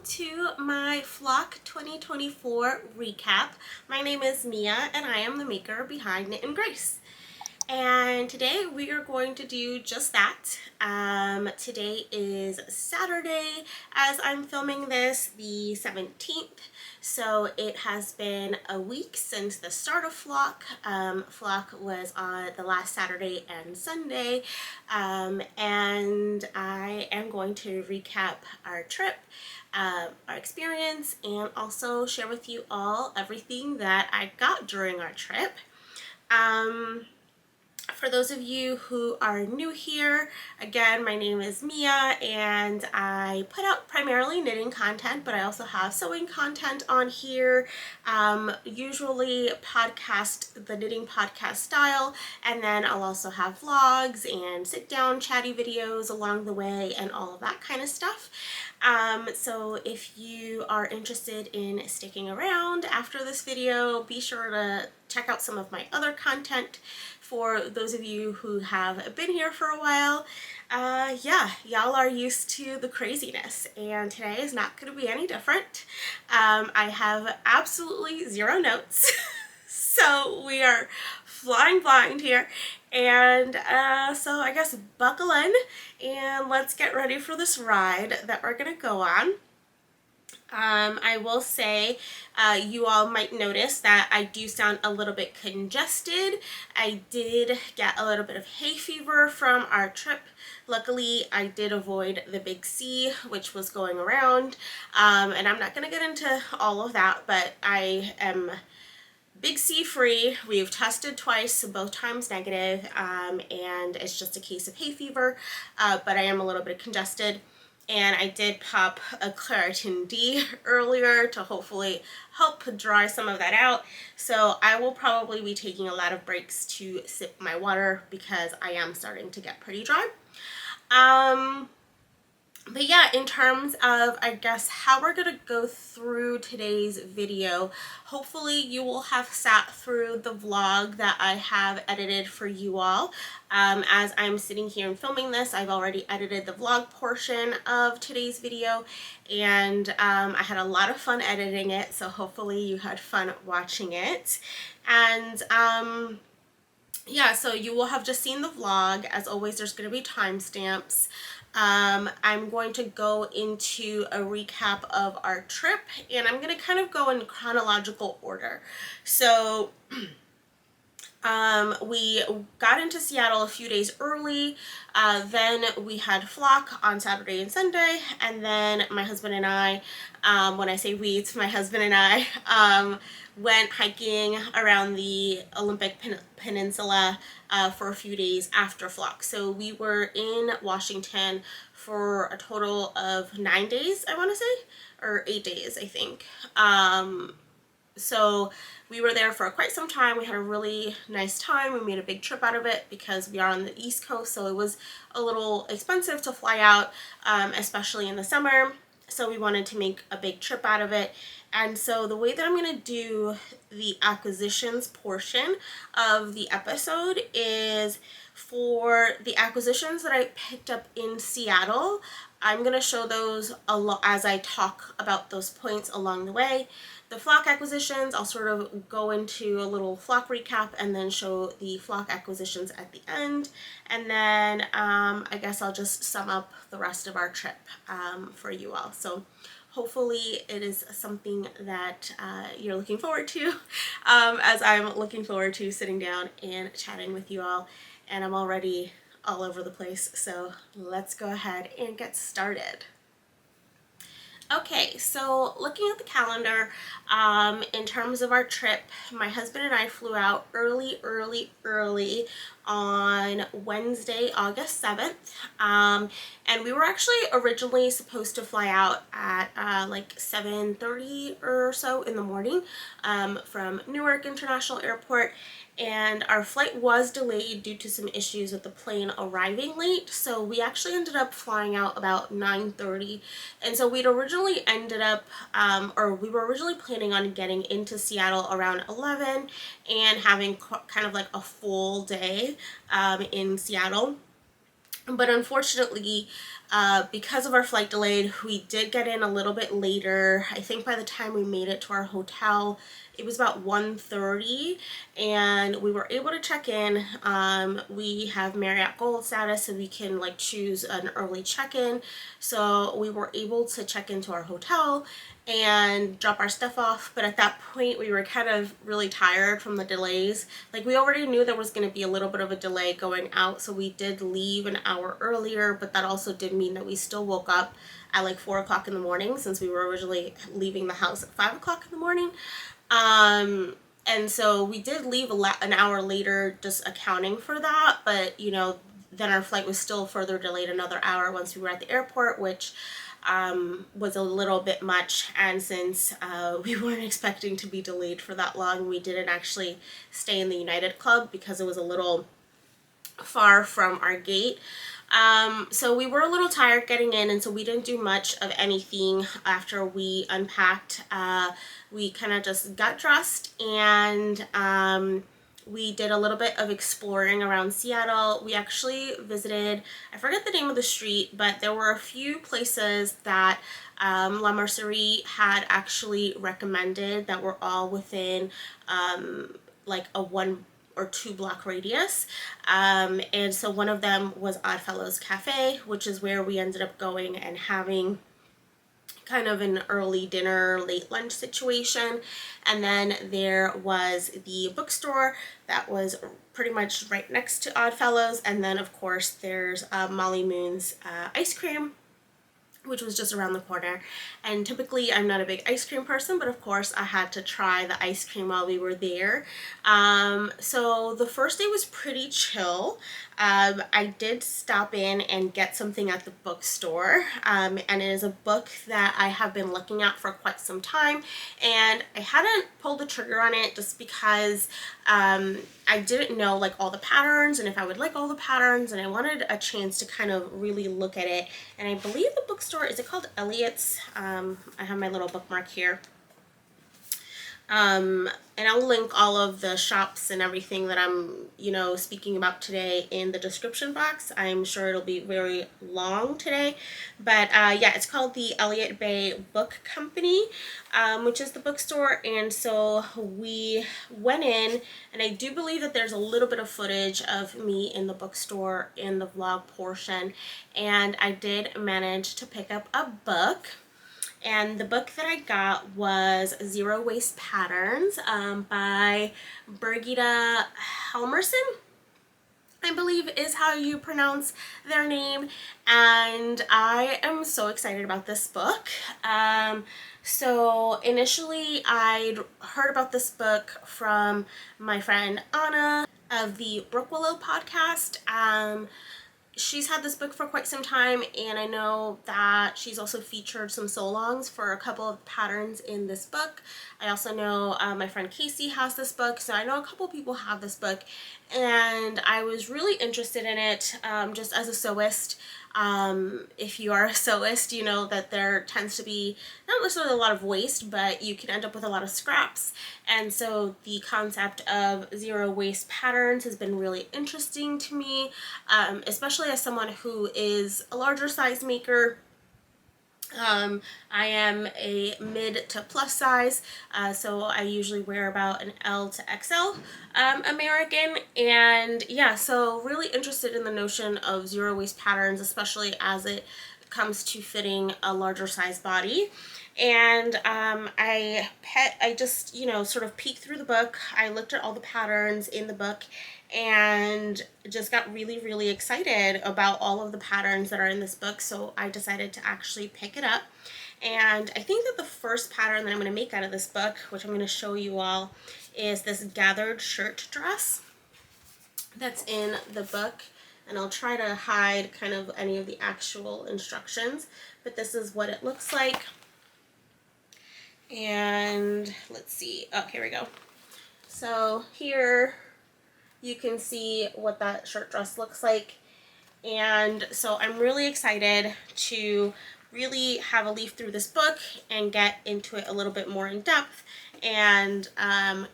to my Flock 2024 recap. My name is Mia and I am the maker behind KnitandGrace. And today we are going to do just that. Today is Saturday as I'm filming this, the 17th. So it has been a week since the start of Flock. Flock was on the last Saturday and Sunday. And I am going to recap our trip, our experience, and also share with you all everything that I got during our trip. For those of you who are new here, again, my name is Mia and I put out primarily knitting content, but I also have sewing content on here, usually the knitting podcast style, and then I'll also have vlogs and sit down chatty videos along the way and all of that kind of stuff. So if you are interested in sticking around after this video, be sure to check out some of my other content. For those of you who have been here for a while, yeah, y'all are used to the craziness, and today is not going to be any different. I have absolutely zero notes, so we are flying blind here, and so I guess buckle in and let's get ready for this ride that we're going to go on. I will say you all might notice that I do sound a little bit congested. I did get a little bit of hay fever from our trip. Luckily, I did avoid the big C, which was going around, and I'm not going to get into all of that, but I am big C free. We've tested twice, both times negative, and it's just a case of hay fever, but I am a little bit congested. And I did pop a Citrine Jumper earlier to hopefully help dry some of that out. So I will probably be taking a lot of breaks to sip my water because I am starting to get pretty dry. But yeah, in terms of, I guess, how we're going to go through today's video, hopefully you will have sat through the vlog that I have edited for you all. As I'm sitting here and filming this, I've already edited the vlog portion of today's video, and I had a lot of fun editing it, so hopefully you had fun watching it. And yeah, so you will have just seen the vlog. As always, there's going to be timestamps. I'm going to go into a recap of our trip, and I'm going to kind of go in chronological order. So we got into Seattle a few days early, then we had Flock on Saturday and Sunday, and then my husband and I, when I say we, it's my husband and I, went hiking around the Olympic Peninsula for a few days after Flock. So we were in Washington for a total of 9 days, I want to say, or 8 days, I think. So we were there for quite some time. We had a really nice time. We made a big trip out of it because we are on the East Coast, so it was a little expensive to fly out, especially in the summer. So we wanted to make a big trip out of it. And so the way that I'm going to do the acquisitions portion of the episode is for the acquisitions that I picked up in Seattle. I'm going to show those as I talk about those points along the way. The Flock acquisitions, I'll sort of go into a little Flock recap and then show the Flock acquisitions at the end. And then I guess I'll just sum up the rest of our trip for you all. So hopefully it is something that you're looking forward to, as I'm looking forward to sitting down and chatting with you all. And I'm already all over the place, so let's go ahead and get started. Okay, so looking at the calendar, in terms of our trip, my husband and I flew out early on Wednesday, August 7th, and we were actually originally supposed to fly out at like 7:30 or so in the morning from Newark International Airport, and our flight was delayed due to some issues with the plane arriving late, so we actually ended up flying out about 9:30, and so we'd originally ended up, we were originally planning on getting into Seattle around 11 and having kind of like a full day in Seattle. But unfortunately, Because of our flight delay, we did get in a little bit later. I think by the time we made it to our hotel, it was about 1:30, and we were able to check in. We have Marriott Gold status, so we can like choose an early check-in. So we were able to check into our hotel and drop our stuff off, but at that point we were kind of really tired from the delays. Like, we already knew there was going to be a little bit of a delay going out, so we did leave an hour earlier, but that also did mean that we still woke up at like 4 o'clock in the morning, since we were originally leaving the house at 5 o'clock in the morning. And so we did leave an hour later, just accounting for that, but you know, then our flight was still further delayed another hour once we were at the airport, which was a little bit much. And since we weren't expecting to be delayed for that long, we didn't actually stay in the United Club because it was a little far from our gate. So we were a little tired getting in, and so we didn't do much of anything after we unpacked. We kind of just got dressed, and we did a little bit of exploring around Seattle. We actually visited, I forget the name of the street, but there were a few places that La Mercerie had actually recommended that were all within like a 1 or 2 block radius. And so one of them was Oddfellows Cafe, which is where we ended up going and having kind of an early dinner, late lunch situation. And then there was the bookstore that was pretty much right next to Oddfellows. And then of course there's Molly Moon's ice cream, which was just around the corner. And typically I'm not a big ice cream person, but of course I had to try the ice cream while we were there. So the first day was pretty chill. I did stop in and get something at the bookstore, and it is a book that I have been looking at for quite some time, and I hadn't pulled the trigger on it just because I didn't know like all the patterns and if I would like all the patterns, and I wanted a chance to kind of really look at it. And I believe the bookstore, is it called Elliot's? I have my little bookmark here. And I'll link all of the shops and everything that I'm, you know, speaking about today in the description box. I'm sure it'll be very long today, but yeah, it's called the Elliott Bay Book Company, which is the bookstore. And so we went in, and I do believe that there's a little bit of footage of me in the bookstore in the vlog portion, and I did manage to pick up a book. And the book that I got was Zero Waste Patterns by Birgitta Helmerson, I believe is how you pronounce their name. And I am so excited about this book. So initially I'd heard about this book from my friend Anna of the Brook Willow podcast. She's had this book for quite some time, and I know that she's also featured some sew-alongs for a couple of patterns in this book. I also know my friend Casey has this book, so I know a couple people have this book, and I was really interested in it just as a sewist. If you are a sewist, you know that there tends to be not necessarily a lot of waste, but you can end up with a lot of scraps. And so the concept of zero waste patterns has been really interesting to me, especially as someone who is a larger size maker. I am a mid to plus size, so I usually wear about an L to XL American, and yeah, so really interested in the notion of zero waste patterns, especially as it comes to fitting a larger size body. And I just, you know, sort of peeked through the book. I looked at all the patterns in the book and just got really, really excited about all of the patterns that are in this book. So I decided to actually pick it up. And I think that the first pattern that I'm going to make out of this book, which I'm going to show you all, is this gathered shirt dress that's in the book. And I'll try to hide kind of any of the actual instructions, but this is what it looks like. And let's see, oh, here we go. So here you can see what that shirt dress looks like. And so I'm really excited to really have a leaf through this book and get into it a little bit more in depth, and kind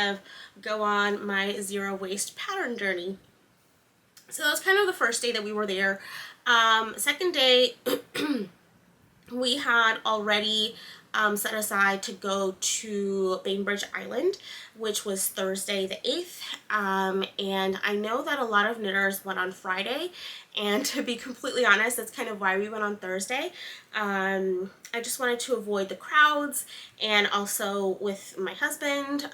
of go on my zero waste pattern journey. So that was kind of the first day that we were there. Second day, we had already set aside to go to Bainbridge Island, which was Thursday the 8th. And I know that a lot of knitters went on Friday, and to be completely honest, that's kind of why we went on Thursday. I just wanted to avoid the crowds, and also with my husband,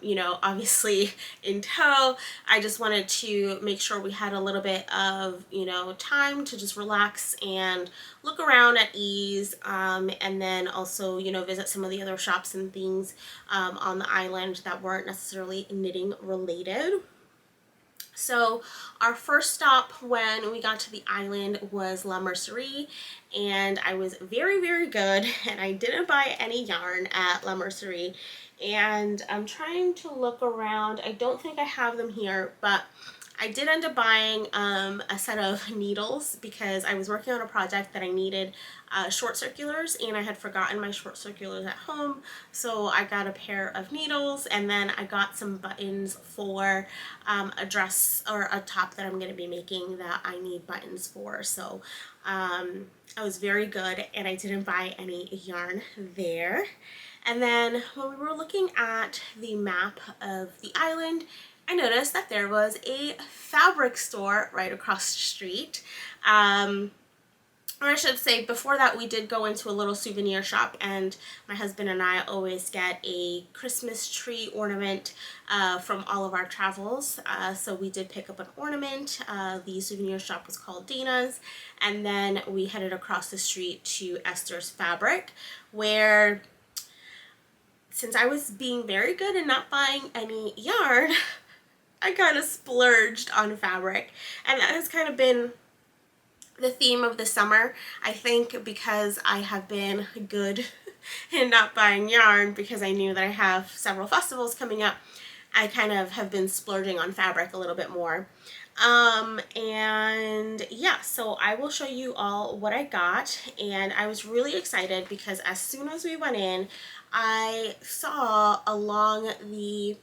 you know, obviously in tow, I just wanted to make sure we had a little bit of, you know, time to just relax and look around at ease, and then also, you know, visit some of the other shops and things on the island that weren't necessarily knitting related. So our first stop when we got to the island was La Mercerie, and I was very, very good, and I didn't buy any yarn at La Mercerie. And I'm trying to look around. I don't think I have them here, but I did end up buying a set of needles because I was working on a project that I needed short circulars, and I had forgotten my short circulars at home, so I got a pair of needles, and then I got some buttons for a dress or a top that I'm going to be making that I need buttons for. So I was very good, and I didn't buy any yarn there. And then when we were looking at the map of the island, I noticed that there was a fabric store right across the street. Or I should say, before that, we did go into a little souvenir shop, and my husband and I always get a Christmas tree ornament from all of our travels. So we did pick up an ornament. The souvenir shop was called Dana's, and then we headed across the street to Esther's Fabric, where, since I was being very good and not buying any yarn, I kind of splurged on fabric, and that has kind of been the theme of the summer, I think, because I have been good in not buying yarn because I knew that I have several festivals coming up. I kind of have been splurging on fabric a little bit more. And yeah, so I will show you all what I got, and I was really excited because as soon as we went in, I saw along the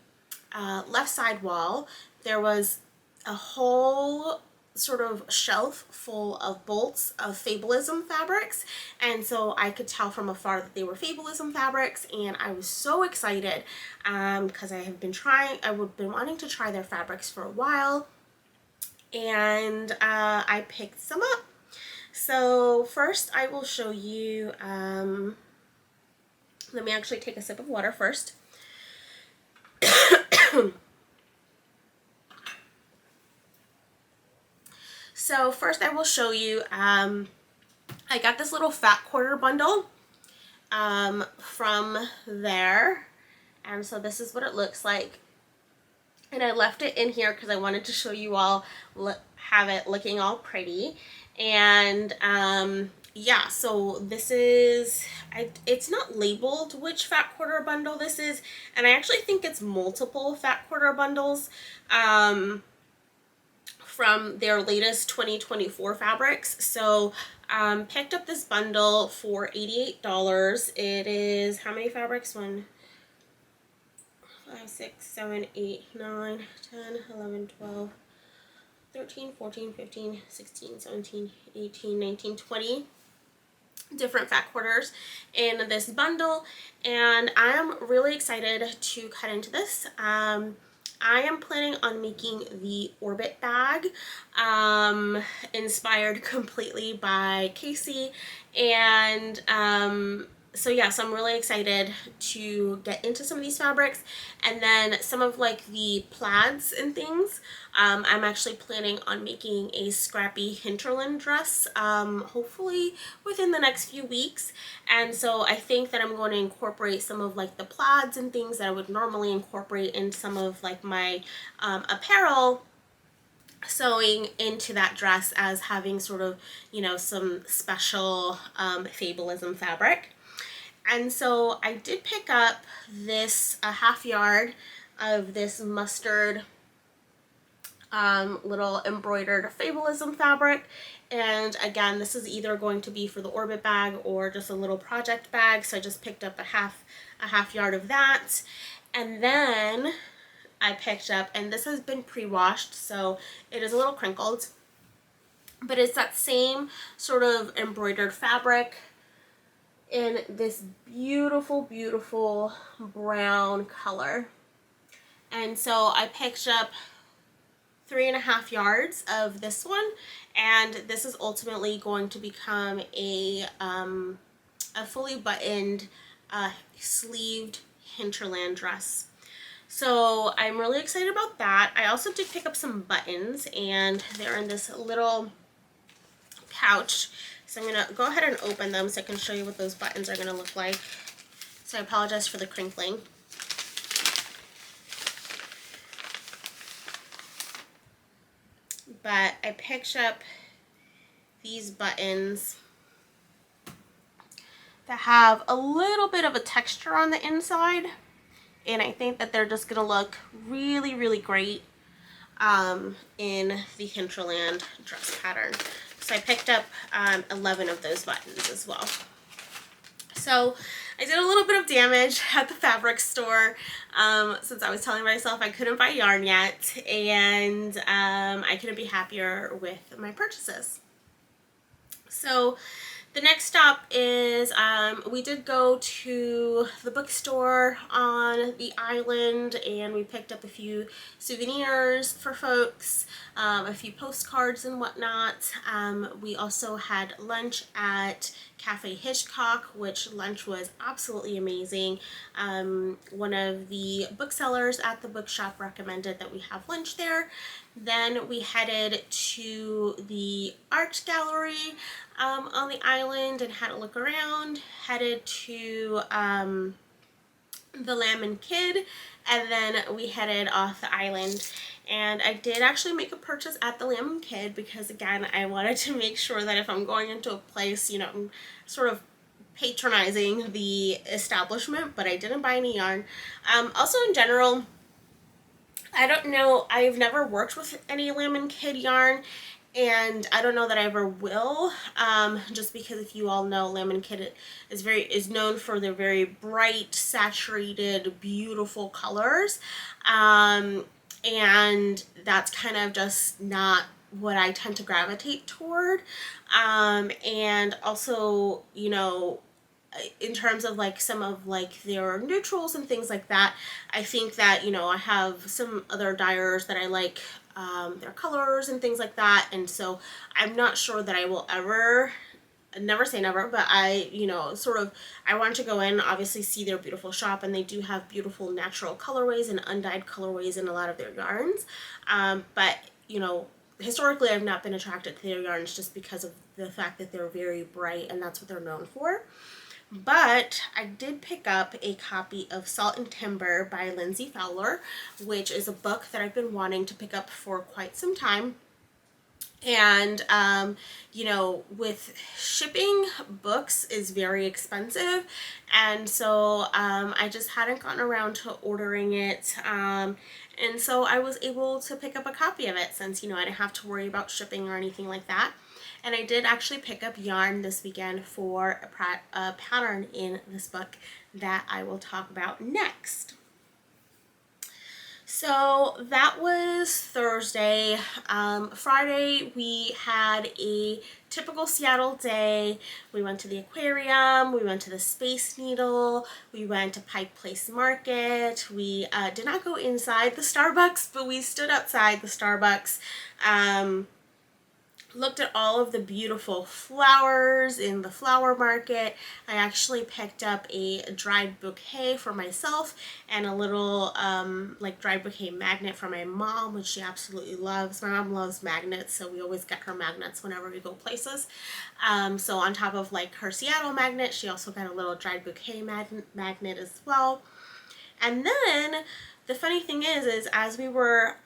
left side wall there was a whole sort of shelf full of bolts of Fabulism fabrics, and so I could tell from afar that they were Fabulism fabrics, and I was so excited because I have been wanting to try their fabrics for a while, and I picked some up. So first I will show you, let me actually take a sip of water first. So first I will show you, I got this little fat quarter bundle from there, and so this is what it looks like, and I left it in here because I wanted to show you all, have it looking all pretty. And yeah, so this is, it's not labeled which fat quarter bundle this is, and I actually think it's multiple fat quarter bundles from their latest 2024 fabrics. So picked up this bundle for $88. It is, how many fabrics? 1, 5, 6, 7, 8, 9, 10, 11, 12, 13, 14, 15, 16, 17, 18, 19, 20 different fat quarters in this bundle, and I am really excited to cut into this. I am planning on making the Orbit bag, inspired completely by Casey, and so yeah, so I'm really excited to get into some of these fabrics, and then some of like the plaids and things. I'm actually planning on making a scrappy Hinterland dress, hopefully within the next few weeks, and so I think that I'm going to incorporate some of like the plaids and things that I would normally incorporate in some of like my apparel sewing into that dress as having sort of, you know, some special Fabulism fabric. And so I did pick up this a half yard of this mustard little embroidered Fabulism fabric, and again, this is either going to be for the Orbit bag or just a little project bag, so I just picked up a half yard of that. And then I picked up, and this has been pre-washed, so it is a little crinkled, but it's that same sort of embroidered fabric in this beautiful, beautiful brown color. And so I picked up 3.5 yards of this one, and this is ultimately going to become a fully buttoned sleeved hinterland dress. So I'm really excited about that. I also did pick up some buttons, and they're in this little pouch. So I'm gonna go ahead and open them so I can show you what those buttons are gonna look like. So I apologize for the crinkling. But I picked up these buttons that have a little bit of a texture on the inside, and I think that they're just gonna look really, really great in the hinterland dress pattern. So I picked up 11 of those buttons as well. So I did a little bit of damage at the fabric store since I was telling myself I couldn't buy yarn yet, and I couldn't be happier with my purchases. So the next stop is we did go to the bookstore on the island, and we picked up a few souvenirs for folks, a few postcards and whatnot. We also had lunch at Cafe Hitchcock, which lunch was absolutely amazing. One of the booksellers at the bookshop recommended that we have lunch there. Then we headed to the art gallery on the island and had a look around, headed to the Lamb and Kid, and then we headed off the island. And I did actually make a purchase at the Lamb and Kid because, again, I wanted to make sure that if I'm going into a place, you know, I'm sort of patronizing the establishment, but I didn't buy any yarn. Also, in general, I don't know, I've never worked with any Lamb and Kid yarn, and I don't know that I ever will, just because, if you all know, Lamb and Kid is known for their very bright, saturated, beautiful colors, and that's kind of just not what I tend to gravitate toward. And also, you know, in terms of like some of like their neutrals and things like that, I think that, you know, I have some other dyers that I like their colors and things like that, and so I'm not sure that I will ever, never say never, but I, you know, sort of, I want to go in, obviously see their beautiful shop, and they do have beautiful natural colorways and undyed colorways in a lot of their yarns, but, you know, historically I've not been attracted to their yarns just because of the fact that they're very bright, and that's what they're known for. But I did pick up a copy of Salt and Timber by Lindsay Fowler, which is a book that I've been wanting to pick up for quite some time. And, you know, with shipping, books is very expensive, and so I just hadn't gotten around to ordering it, and so I was able to pick up a copy of it since, you know, I didn't have to worry about shipping or anything like that. And I did actually pick up yarn this weekend for a pattern in this book that I will talk about next. So that was Thursday. Friday we had a typical Seattle day. We went to the aquarium, we went to the Space Needle, we went to Pike Place Market. We did not go inside the Starbucks, but we stood outside the Starbucks. Looked at all of the beautiful flowers in the flower market. I actually picked up a dried bouquet for myself and a little like dried bouquet magnet for my mom, which she absolutely loves. My mom loves magnets, so we always get her magnets whenever we go places. So on top of like her Seattle magnet, she also got a little dried bouquet magnet as well. And then the funny thing is as we were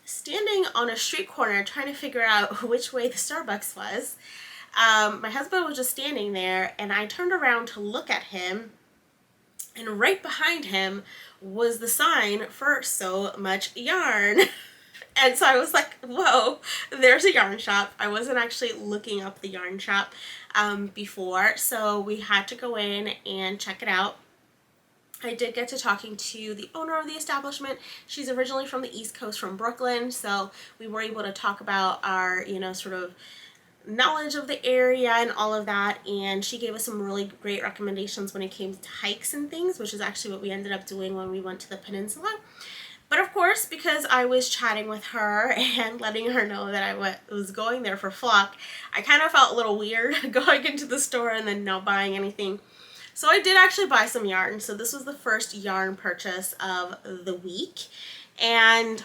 standing on a street corner trying to figure out which way the Starbucks was, my husband was just standing there, and I turned around to look at him, and right behind him was the sign for So Much Yarn. And so I was like, whoa, there's a yarn shop. I wasn't actually looking up the yarn shop before, so we had to go in and check it out. I did get to talking to the owner of the establishment. She's originally from the East Coast, from Brooklyn, so we were able to talk about our, you know, sort of knowledge of the area and all of that, and she gave us some really great recommendations when it came to hikes and things, which is actually what we ended up doing when we went to the Peninsula. But of course, because I was chatting with her and letting her know that I was going there for flock, I kind of felt a little weird going into the store and then not buying anything. So I did actually buy some yarn. So this was the first yarn purchase of the week. And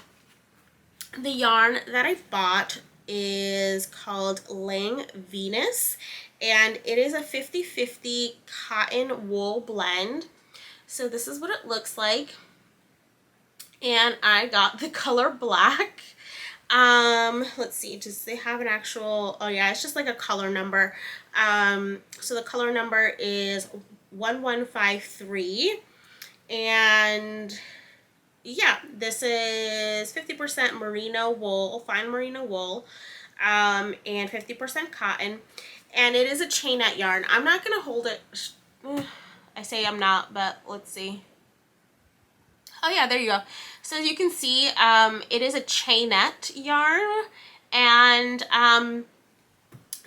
the yarn that I bought is called Lang Venus. And it is a 50-50 cotton wool blend. So this is what it looks like. And I got the color black. Let's see, does they have an actual, oh yeah, it's just like a color number. So the color number is 1153, and yeah, this is 50% merino wool, fine merino wool, and 50% cotton, and it is a chainette yarn. I'm not gonna hold it, I say I'm not, but let's see. Oh yeah, there you go. So as you can see, it is a chainette yarn, and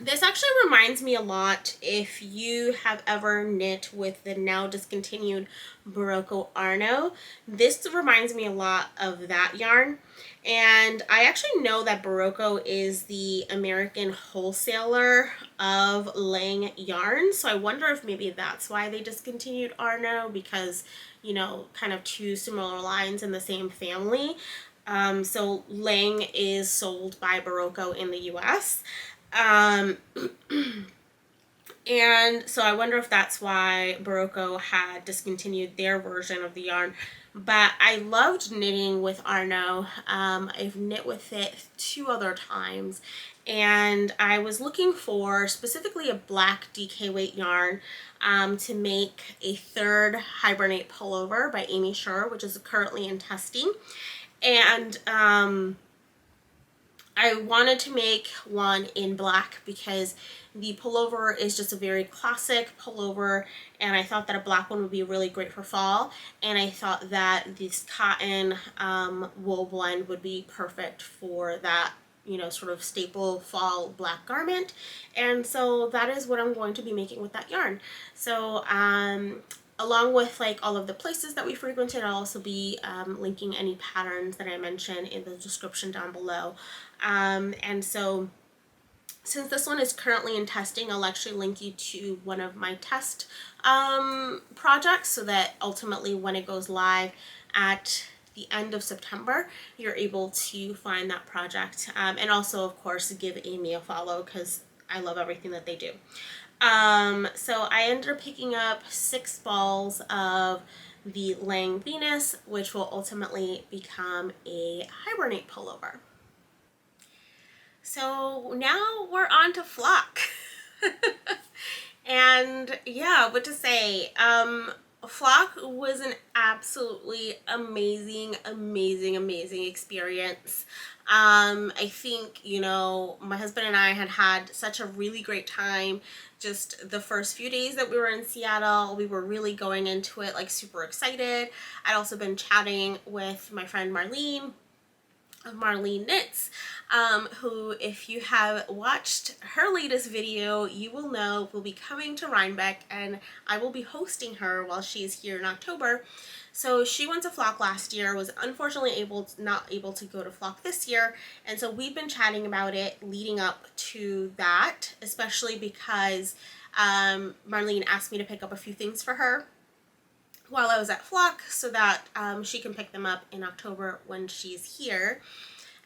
this actually reminds me a lot, if you have ever knit with the now discontinued Barocco Arno, this reminds me a lot of that yarn. And I actually know that Barocco is the American wholesaler of Lang yarn, so I wonder if maybe that's why they discontinued Arno, because, you know, kind of two similar lines in the same family. So Lang is sold by Barocco in the US. And so I wonder if that's why Barocco had discontinued their version of the yarn. But I loved knitting with Arno. I've knit with it 2 other times, and I was looking for specifically a black DK weight yarn to make a 3rd Hibernate Pullover by Amy Shure, which is currently in testing. And I wanted to make one in black because the pullover is just a very classic pullover, and I thought that a black one would be really great for fall, and I thought that this cotton wool blend would be perfect for that, you know, sort of staple fall black garment. And so that is what I'm going to be making with that yarn. So along with like all of the places that we frequented, I'll also be linking any patterns that I mentioned in the description down below. And so since this one is currently in testing, I'll actually link you to one of my test projects, so that ultimately when it goes live at the end of September, you're able to find that project. And also, of course, give Amy a follow, because I love everything that they do. So I ended up picking up 6 balls of the Lang Venus, which will ultimately become a Hibernate Pullover. So now we're on to flock. And yeah, what to say, flock was an absolutely amazing experience. I think, you know, my husband and I had such a really great time. Just the first few days that we were in Seattle, we were really going into it like super excited. I'd also been chatting with my friend Marlene of Marlene Knits, who, if you have watched her latest video, you will know will be coming to Rhinebeck, and I will be hosting her while she's here in October. So she went to flock last year, was unfortunately not able to go to flock this year, and so we've been chatting about it leading up to that, especially because Marlene asked me to pick up a few things for her while I was at flock, so that she can pick them up in October when she's here.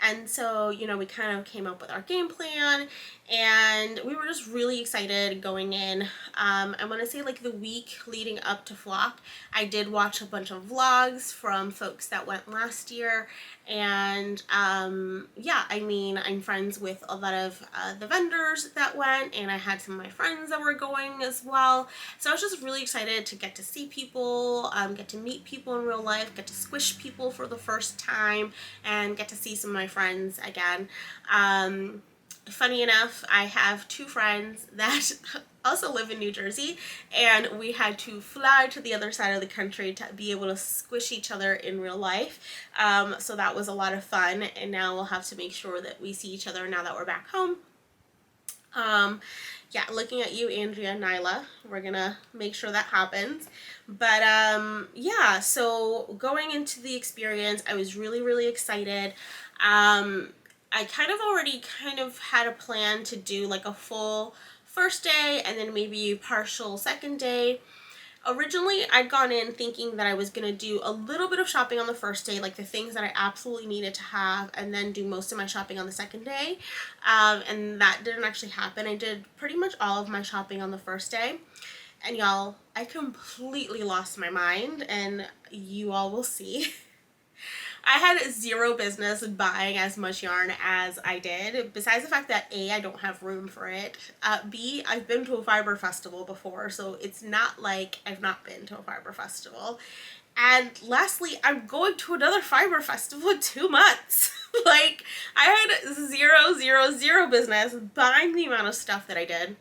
And so, you know, we kind of came up with our game plan, and we were just really excited going in. I want to say like the week leading up to flock, I did watch a bunch of vlogs from folks that went last year, and yeah, I mean, I'm friends with a lot of the vendors that went, and I had some of my friends that were going as well. So I was just really excited to get to see people, get to meet people in real life, get to squish people for the first time, and get to see some of my friends again. Funny enough, I have 2 friends that also live in New Jersey, and we had to fly to the other side of the country to be able to squish each other in real life. So that was a lot of fun, and now we'll have to make sure that we see each other now that we're back home. Yeah, looking at you, Andrea and Nyla, we're gonna make sure that happens. But yeah, so going into the experience, I was really excited. I already had a plan to do like a full first day and then maybe a partial second day. Originally, I'd gone in thinking that I was going to do a little bit of shopping on the first day, like the things that I absolutely needed to have, and then do most of my shopping on the second day. And that didn't actually happen. I did pretty much all of my shopping on the first day. And y'all, I completely lost my mind, and you all will see. I had zero business buying as much yarn as I did, besides the fact that A, I don't have room for it, B, I've been to a fiber festival before, so it's not like I've not been to a fiber festival, and lastly, I'm going to another fiber festival in 2 months. Like, I had zero business buying the amount of stuff that I did,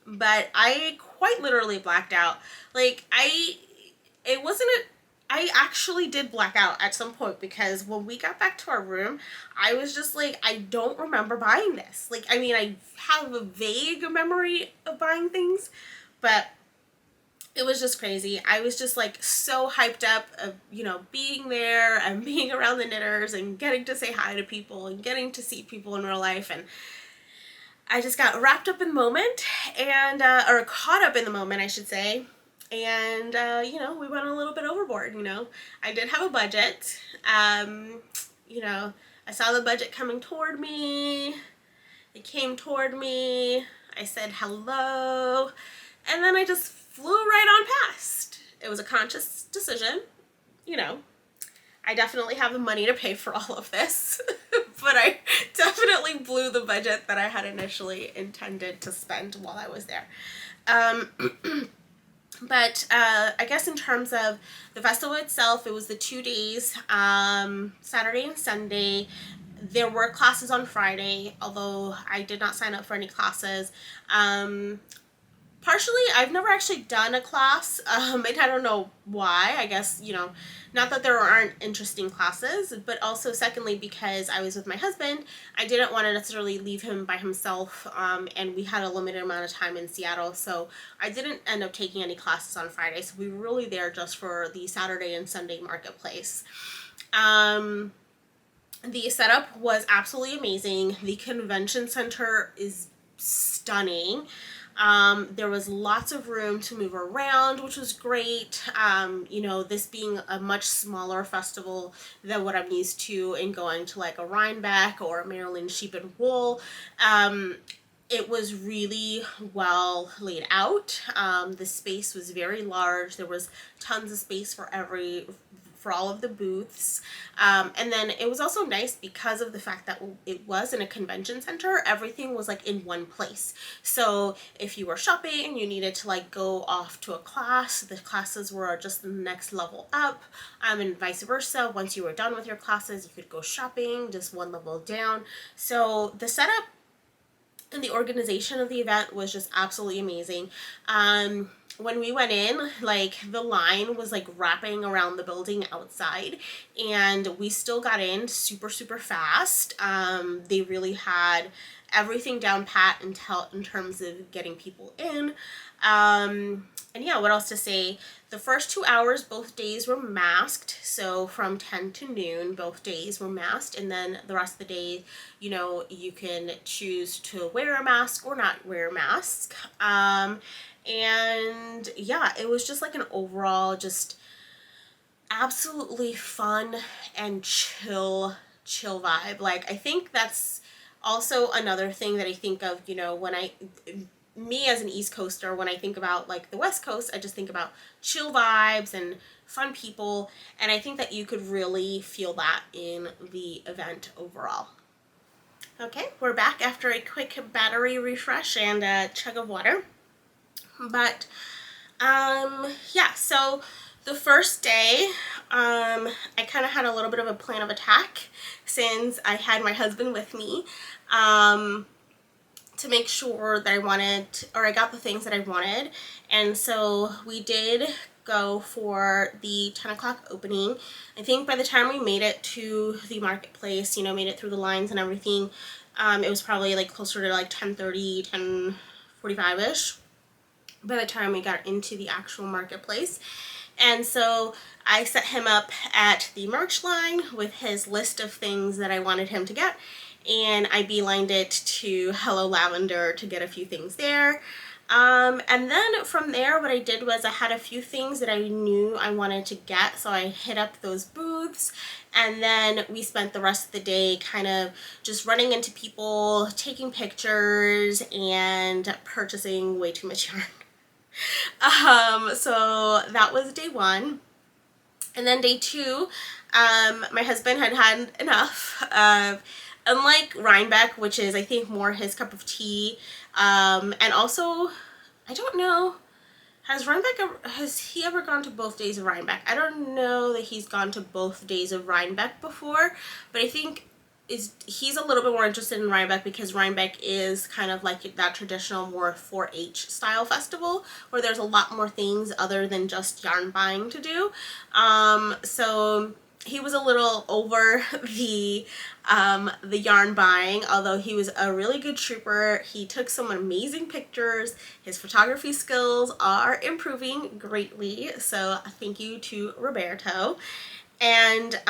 but I quite literally blacked out. Like, I actually did black out at some point, because when we got back to our room, I was just like, I don't remember buying this. Like, I mean, I have a vague memory of buying things, but it was just crazy. I was just like so hyped up of, you know, being there and being around the knitters and getting to say hi to people and getting to see people in real life. And I just got wrapped up in the moment and, or caught up in the moment, I should say. And, you know, we went a little bit overboard, you know. I did have a budget. You know, I saw the budget coming toward me. It came toward me. I said hello. And then I just flew right on past. It was a conscious decision. You know, I definitely have the money to pay for all of this. But I definitely blew the budget that I had initially intended to spend while I was there. But I guess in terms of the festival itself, it was the 2 days, Saturday and Sunday. There were classes on Friday, although I did not sign up for any classes. Partially, I've never actually done a class, and I don't know why. I guess, you know, not that there aren't interesting classes, but also secondly, because I was with my husband, I didn't want to necessarily leave him by himself, and we had a limited amount of time in Seattle, so I didn't end up taking any classes on Friday, so we were really there just for the Saturday and Sunday marketplace. The setup was absolutely amazing. The convention center is stunning. There was lots of room to move around, which was great. You know, this being a much smaller festival than what I'm used to in going to like a Rhinebeck or a Maryland Sheep and Wool. It was really well laid out. The space was very large. There was tons of space for all of the booths. And then it was also nice because of the fact that it was in a convention center, everything was like in one place. So if you were shopping and you needed to like go off to a class, the classes were just the next level up, and vice versa. Once you were done with your classes, you could go shopping just one level down. So the setup and the organization of the event was just absolutely amazing. When we went in, like the line was like wrapping around the building outside, and we still got in super fast. They really had everything down pat in terms of getting people in. And yeah, what else to say? The first 2 hours, both days were masked. So from 10 to noon, both days were masked. And then the rest of the day, you know, you can choose to wear a mask or not wear a mask. And yeah, it was just like an overall just absolutely fun and chill vibe. Like, I think that's also another thing that I think of, you know, when me as an East Coaster, when I think about like the West Coast, I just think about chill vibes and fun people, and I think that you could really feel that in the event overall. Okay, we're back after a quick battery refresh and a chug of water. But yeah, so the first day, I kind of had a little bit of a plan of attack since I had my husband with me. to make sure that I got the things that I wanted. And so we did go for the 10 o'clock opening. I think by the time we made it to the marketplace, you know, made it through the lines and everything, it was probably like closer to like 10:30, 10:45-ish by the time we got into the actual marketplace. And so I set him up at the merch line with his list of things that I wanted him to get, and I beelined it to Hello Lavender to get a few things there. And then from there, what I did was I had a few things that I knew I wanted to get, so I hit up those booths, and then we spent the rest of the day kind of just running into people, taking pictures, and purchasing way too much yarn. So that was day one. And then day two, my husband had had enough of, unlike Rhinebeck, which is I think more his cup of tea, and also, I don't know, has he ever gone to both days of Rhinebeck? I don't know that he's gone to both days of Rhinebeck before, but I think he's a little bit more interested in Rhinebeck because Rhinebeck is kind of like that traditional more 4-H style festival where there's a lot more things other than just yarn buying to do. So he was a little over the yarn buying, although he was a really good trooper. He took some amazing pictures. His photography skills are improving greatly, so thank you to Roberto. And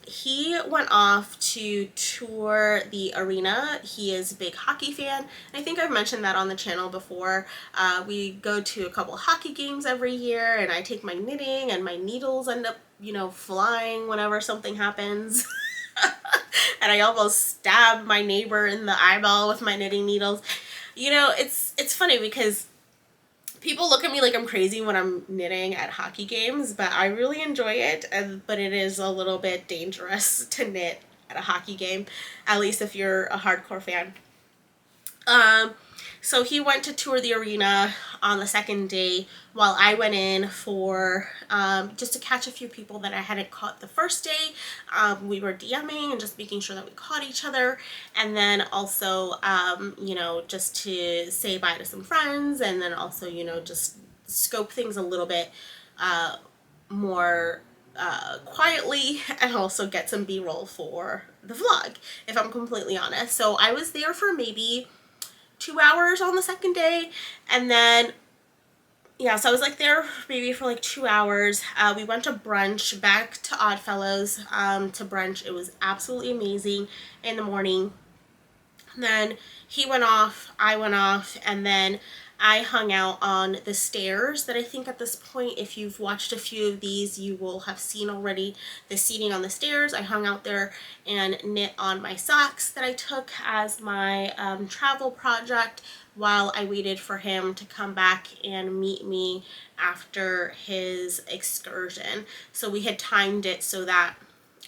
he went off to tour the arena. He is a big hockey fan. I think I've mentioned that on the channel before. We go to a couple hockey games every year, and I take my knitting, and my needles end up, you know, flying whenever something happens. And I almost stabbed my neighbor in the eyeball with my knitting needles. You know, it's funny because people look at me like I'm crazy when I'm knitting at hockey games, but I really enjoy it, but it is a little bit dangerous to knit at a hockey game, at least if you're a hardcore fan. So he went to tour the arena on the second day while I went in for just to catch a few people that I hadn't caught the first day. We were DMing and just making sure that we caught each other, and then also you know, just to say bye to some friends, and then also, you know, just scope things a little bit more quietly, and also get some b-roll for the vlog, if I'm completely honest. So I was there for maybe 2 hours on the second day, and then yeah, so I was like there maybe for like 2 hours. We went to brunch, back to Oddfellows to brunch. It was absolutely amazing in the morning. And then he went off, I went off, and then I hung out on the stairs that I think at this point, if you've watched a few of these, you will have seen already the seating on the stairs. I hung out there and knit on my socks that I took as my travel project while I waited for him to come back and meet me after his excursion. So we had timed it so that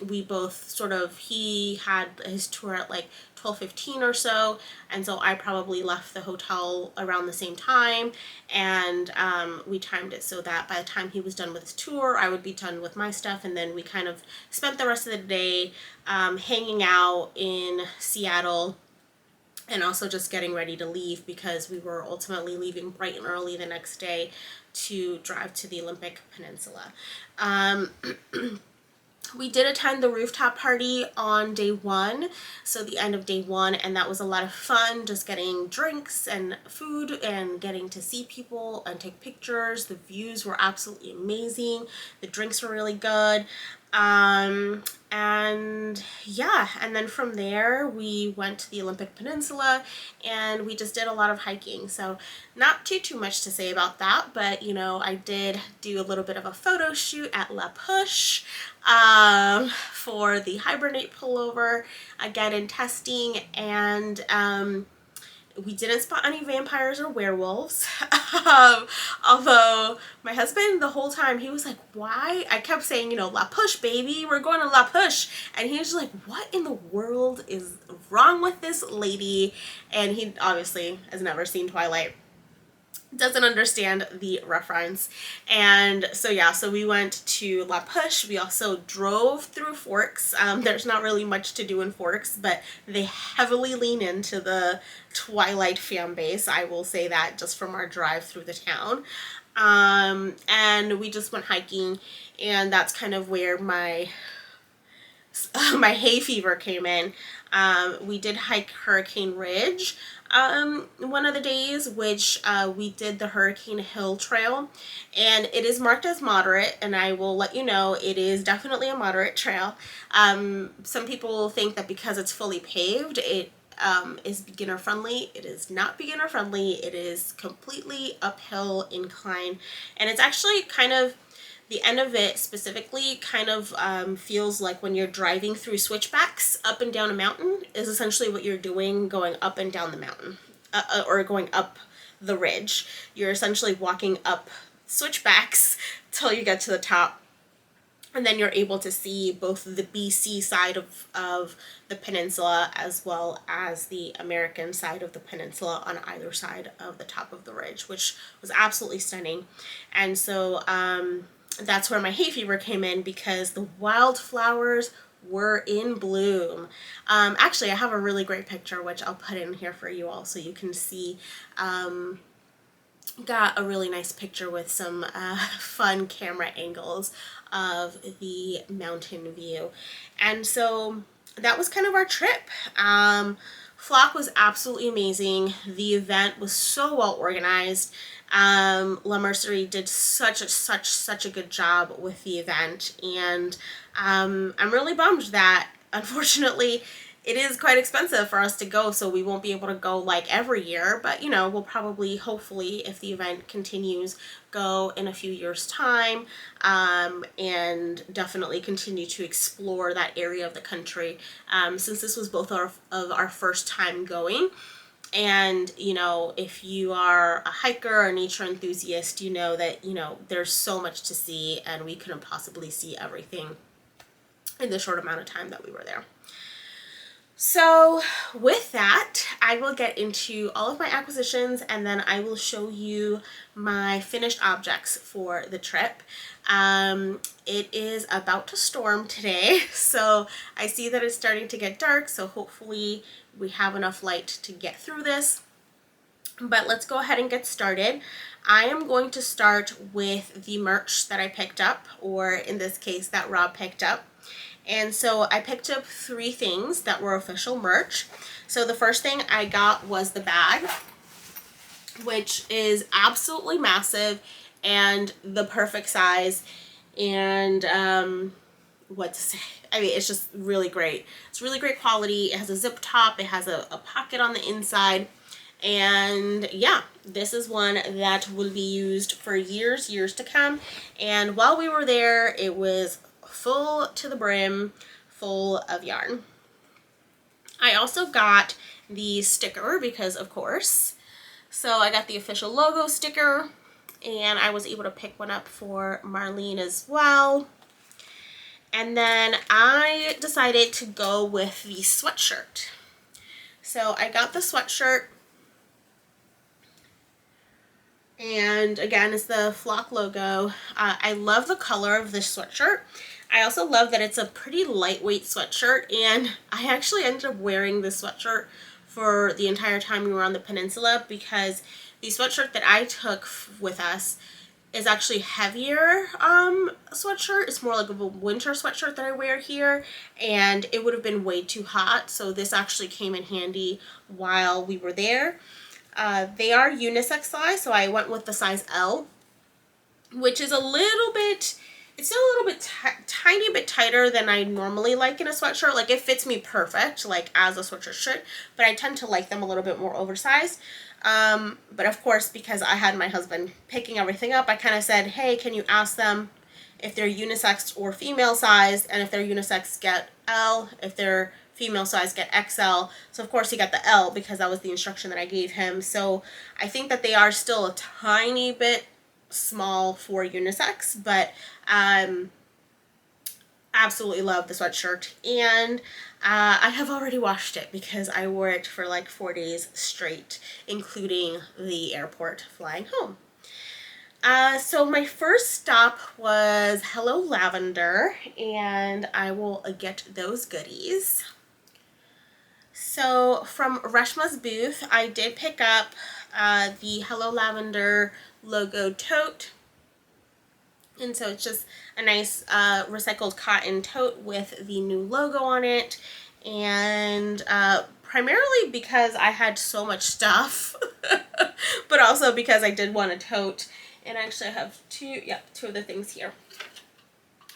we both sort of, he had his tour at like 12:15 or so, and so I probably left the hotel around the same time, and we timed it so that by the time he was done with his tour, I would be done with my stuff, and then we kind of spent the rest of the day hanging out in Seattle, and also just getting ready to leave because we were ultimately leaving bright and early the next day to drive to the Olympic Peninsula. We did attend the rooftop party on day one, so the end of day one, and that was a lot of fun, just getting drinks and food and getting to see people and take pictures. The views were absolutely amazing. The drinks were really good. And yeah, and then from there we went to the Olympic Peninsula and we just did a lot of hiking. So not too much to say about that, but you know, I did do a little bit of a photo shoot at La Push for the Hibernate Pullover, again in testing, and we didn't spot any vampires or werewolves. Although my husband, the whole time, he was like, why? I kept saying, you know, La Push, baby, we're going to La Push. And he was like, what in the world is wrong with this lady? And he obviously has never seen Twilight. doesn't understand the reference. And so yeah, so we went to La Push. We also drove through Forks. There's not really much to do in Forks, but they heavily lean into the Twilight fan base. I will say that just from our drive through the town. And we just went hiking, and that's kind of where my hay fever came in. We did hike Hurricane Ridge one of the days, which we did the Hurricane Hill Trail, and it is marked as moderate, and I will let you know it is definitely a moderate trail. Some people think that because it's fully paved, it is beginner friendly. It is not beginner friendly. It is completely uphill incline, and it's actually kind of, the end of it specifically kind of feels like when you're driving through switchbacks up and down a mountain is essentially what you're doing going up and down the mountain, or going up the ridge. You're essentially walking up switchbacks till you get to the top, and then you're able to see both the BC side of the peninsula as well as the American side of the peninsula on either side of the top of the ridge, which was absolutely stunning. And so that's where my hay fever came in, because the wildflowers were in bloom. Actually, I have a really great picture, which I'll put in here for you all so you can see. Got a really nice picture with some fun camera angles of the mountain view. And so that was kind of our trip. Flock was absolutely amazing. The event was so well organized. La Mercerie did such a good job with the event, and I'm really bummed that unfortunately it is quite expensive for us to go, so we won't be able to go like every year, but you know, we'll probably, hopefully, if the event continues, go in a few years' time, and definitely continue to explore that area of the country, since this was both of our first time going. And, you know, if you are a hiker or a nature enthusiast, you know that, you know, there's so much to see, and we couldn't possibly see everything in the short amount of time that we were there. So with that, I will get into all of my acquisitions, and then I will show you my finished objects for the trip. It is about to storm today, so I see that it's starting to get dark, so hopefully we have enough light to get through this. But let's go ahead and get started. I am going to start with the merch that I picked up, or in this case that Rob picked up. And so I picked up 3 things that were official merch. So the first thing I got was the bag, which is absolutely massive and the perfect size, and what to say, I mean, it's just really great. It's really great quality. It has a zip top, it has a pocket on the inside, and yeah, this is one that will be used for years to come. And while we were there, it was full to the brim, full of yarn. I also got the sticker because, of course, so I got the official logo sticker, and I was able to pick one up for Marlene as well. And then I decided to go with the sweatshirt. So I got the sweatshirt, and again, it's the Flock logo. I love the color of this sweatshirt. I also love that it's a pretty lightweight sweatshirt, and I actually ended up wearing this sweatshirt for the entire time we were on the peninsula, because the sweatshirt that I took with us is actually heavier sweatshirt. It's more like a winter sweatshirt that I wear here, and it would have been way too hot, so this actually came in handy while we were there. They are unisex size, so I went with the size L, which is a little bit, it's still a little bit tiny bit tighter than I normally like in a sweatshirt. Like, it fits me perfect, like as a sweatshirt should, but I tend to like them a little bit more oversized. But of course, because I had my husband picking everything up, I kind of said, hey, can you ask them if they're unisex or female sized, and if they're unisex, get L, if they're female size, get XL. So of course he got the L because that was the instruction that I gave him. So I think that they are still a tiny bit small for unisex, but I absolutely love the sweatshirt, and I have already washed it because I wore it for like 4 days straight, including the airport flying home. So my first stop was Hello Lavender, and I will get those goodies. So from Reshma's booth, I did pick up the Hello Lavender logo tote. And so it's just a nice recycled cotton tote with the new logo on it. And primarily because I had so much stuff, but also because I did want a tote. And actually I have two of the things here.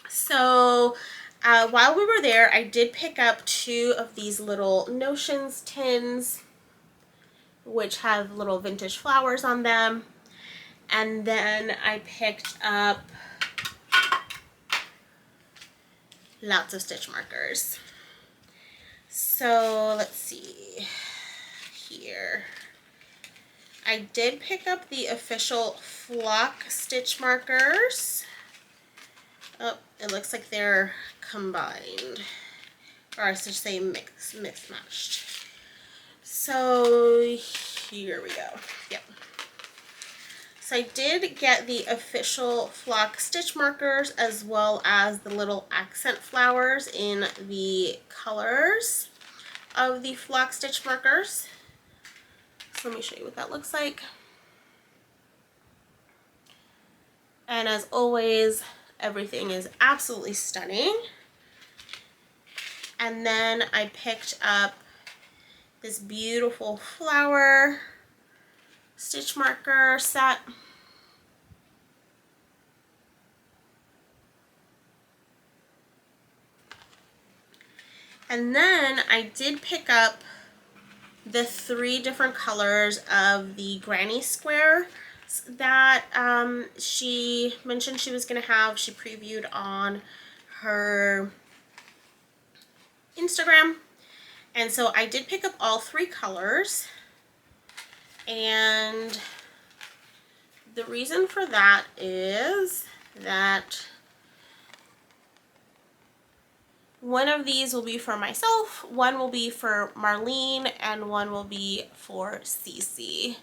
So while we were there, I did pick up 2 of these little Notions tins, which have little vintage flowers on them. And then I picked up lots of stitch markers. So let's see here. I did pick up the official Flock stitch markers. Oh, it looks like they're combined, or I should say mixed matched. So here we go. Yep. So I did get the official Flock stitch markers as well as the little accent flowers in the colors of the Flock stitch markers. So let me show you what that looks like. And as always, everything is absolutely stunning. And then I picked up this beautiful flower stitch marker set. And then I did pick up the 3 different colors of the granny square that she mentioned she was going to have. She previewed on her Instagram. And so I did pick up all 3 colors. And the reason for that is that one of these will be for myself, one will be for Marlene, and one will be for Cece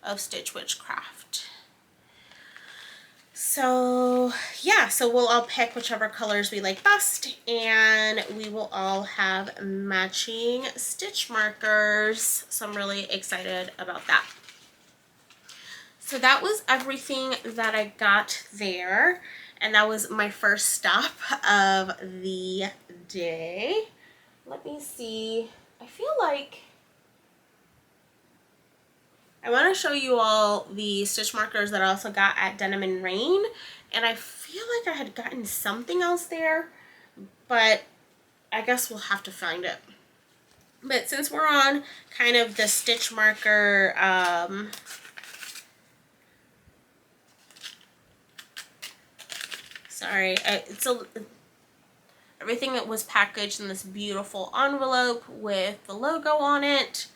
of Stitch Witchcraft. So yeah, so we'll all pick whichever colors we like best, and we will all have matching stitch markers. So I'm really excited about that. So that was everything that I got there, and that was my first stop of the day. Let me see. I feel like I want to show you all the stitch markers that I also got at Denim and Rain, and I feel like I had gotten something else there, but I guess we'll have to find it. But since we're on kind of the stitch marker everything that was packaged in this beautiful envelope with the logo on it.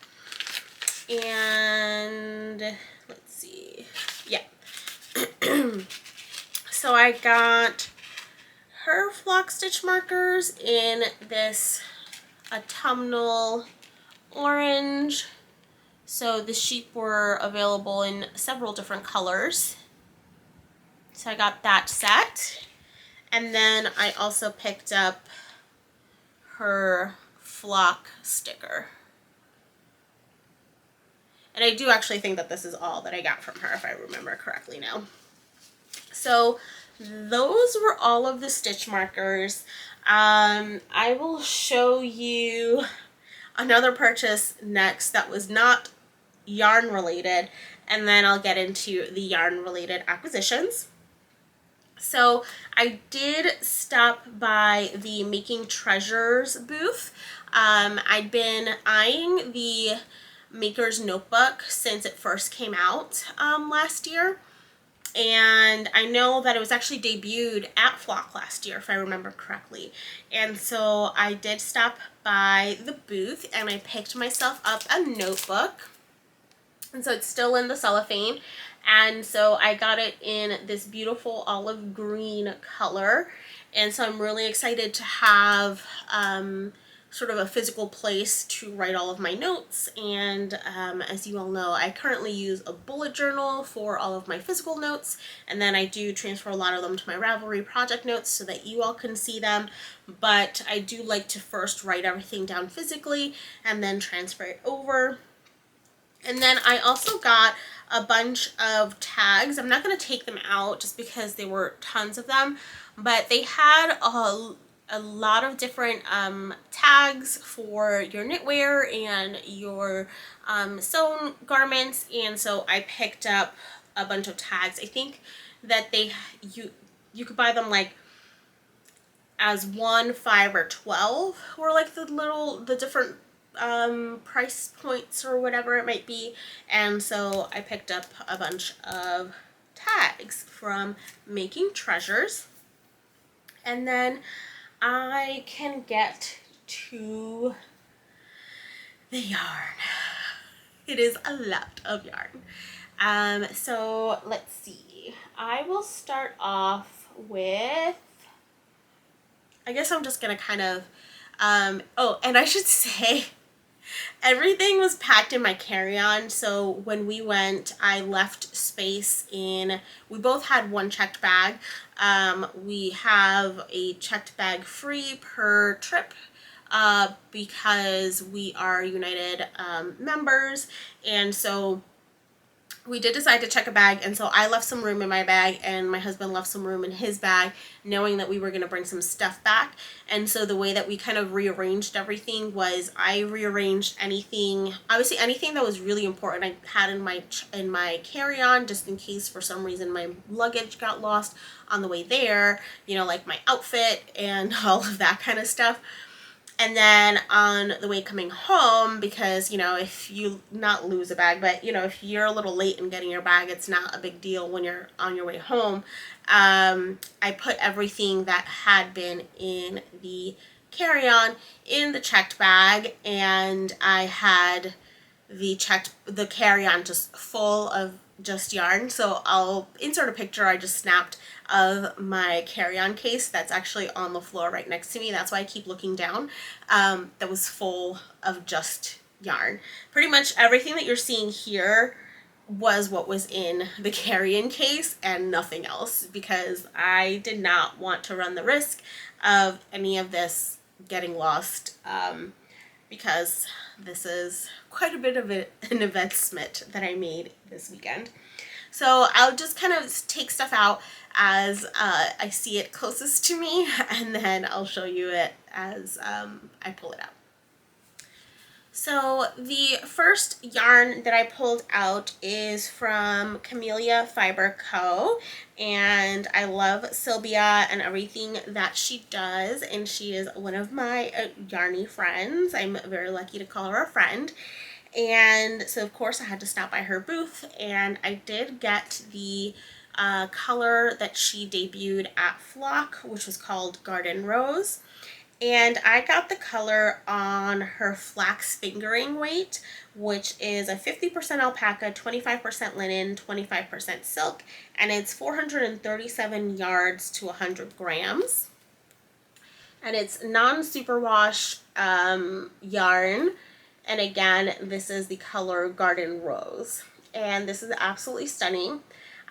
And let's see, yeah. So I got her Flock stitch markers in this autumnal orange. So the sheep were available in several different colors. So I got that set. And then I also picked up her Flock sticker. And I do actually think that this is all that I got from her, if I remember correctly now. So those were all of the stitch markers. I will show you another purchase next that was not yarn related, and then I'll get into the yarn related acquisitions. So I did stop by the Making Treasures booth. I'd been eyeing the Maker's Notebook since it first came out last year, and I know that it was actually debuted at Flock last year, if I remember correctly. And so I did stop by the booth and I picked myself up a notebook, and so it's still in the cellophane, and so I got it in this beautiful olive green color. And so I'm really excited to have sort of a physical place to write all of my notes. And as you all know, I currently use a bullet journal for all of my physical notes, and then I do transfer a lot of them to my Ravelry project notes so that you all can see them. But I do like to first write everything down physically and then transfer it over. And then I also got a bunch of tags. I'm not going to take them out just because there were tons of them, but they had a lot of different tags for your knitwear and your sewn garments, and so I picked up a bunch of tags. I think that you could buy them like as 1, 5, or 12, or like the different price points or whatever it might be. And so I picked up a bunch of tags from Making Treasures, and then I can get to the yarn. It is a lot of yarn. So let's see. I will start off with, I guess I'm just gonna kind of, oh, and I should say, everything was packed in my carry-on. So when we went, I left space in, we both had one checked bag. We have a checked bag free per trip because we are United members, and so we did decide to check a bag, and so I left some room in my bag and my husband left some room in his bag, knowing that we were going to bring some stuff back. And so the way that we kind of rearranged everything was I rearranged anything, obviously anything that was really important I had in my carry-on, just in case for some reason my luggage got lost on the way there, you know, like my outfit and all of that kind of stuff. And then on the way coming home, because, you know, if you not lose a bag, but, you know, if you're a little late in getting your bag, it's not a big deal when you're on your way home. I put everything that had been in the carry-on in the checked bag, and I had the carry-on just full of just yarn. So I'll insert a picture I just snapped of my carry-on case that's actually on the floor right next to me. That's why I keep looking down. That was full of just yarn. Pretty much everything that you're seeing here was what was in the carry-in case and nothing else, because I did not want to run the risk of any of this getting lost, because this is quite a bit of an investment that I made this weekend. So I'll just kind of take stuff out as I see it closest to me, and then I'll show you it as I pull it out. So the first yarn that I pulled out is from Camellia Fiber Co. And I love Sylvia and everything that she does, and she is one of my yarny friends. I'm very lucky to call her a friend. And so of course I had to stop by her booth, and I did get the color that she debuted at Flock, which was called Garden Rose. And I got the color on her flax fingering weight, which is a 50% alpaca, 25% linen, 25% silk, and it's 437 yards to 100 grams. And it's non-superwash yarn. And again, this is the color Garden Rose. And this is absolutely stunning.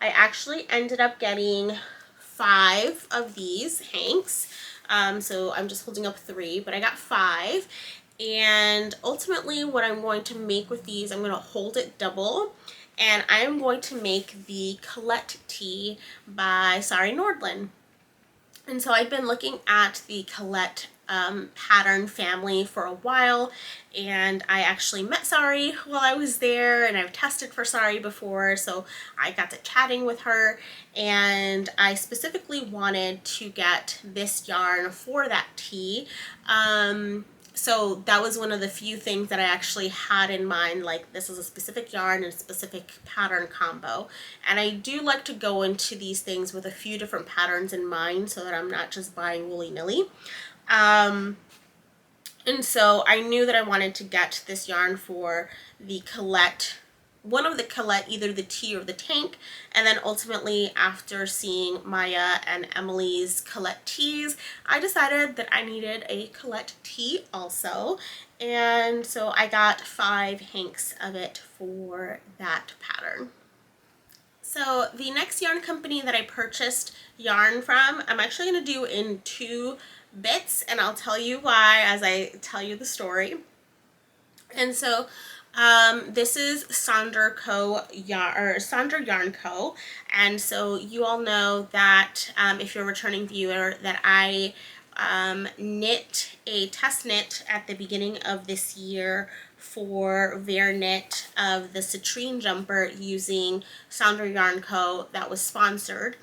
I actually ended up getting 5 of these hanks. So I'm just holding up 3, but I got 5. And ultimately what I'm going to make with these, I'm going to hold it double. And I am going to make the Colette Tee by Sari Nordlund. And so I've been looking at the Colette pattern family for a while, and I actually met Sari while I was there, and I've tested for Sari before, so I got to chatting with her, and I specifically wanted to get this yarn for that tee. So that was one of the few things that I actually had in mind, like this is a specific yarn and a specific pattern combo. And I do like to go into these things with a few different patterns in mind so that I'm not just buying willy-nilly. And so I knew that I wanted to get this yarn for the Colette one of the Colette, either the Tee or the Tank, and then ultimately after seeing Maya and Emily's Colette Tees, I decided that I needed a Colette Tee also, and so I got 5 hanks of it for that pattern. So the next yarn company that I purchased yarn from, I'm actually going to do in 2 bits, and I'll tell you why as I tell you the story. And so this is Sonder Yarn Co. And so you all know that if you're a returning viewer, that I knit a test knit at the beginning of this year for Veer Knit of the Citrine Jumper using Sonder Yarn Co. that was sponsored.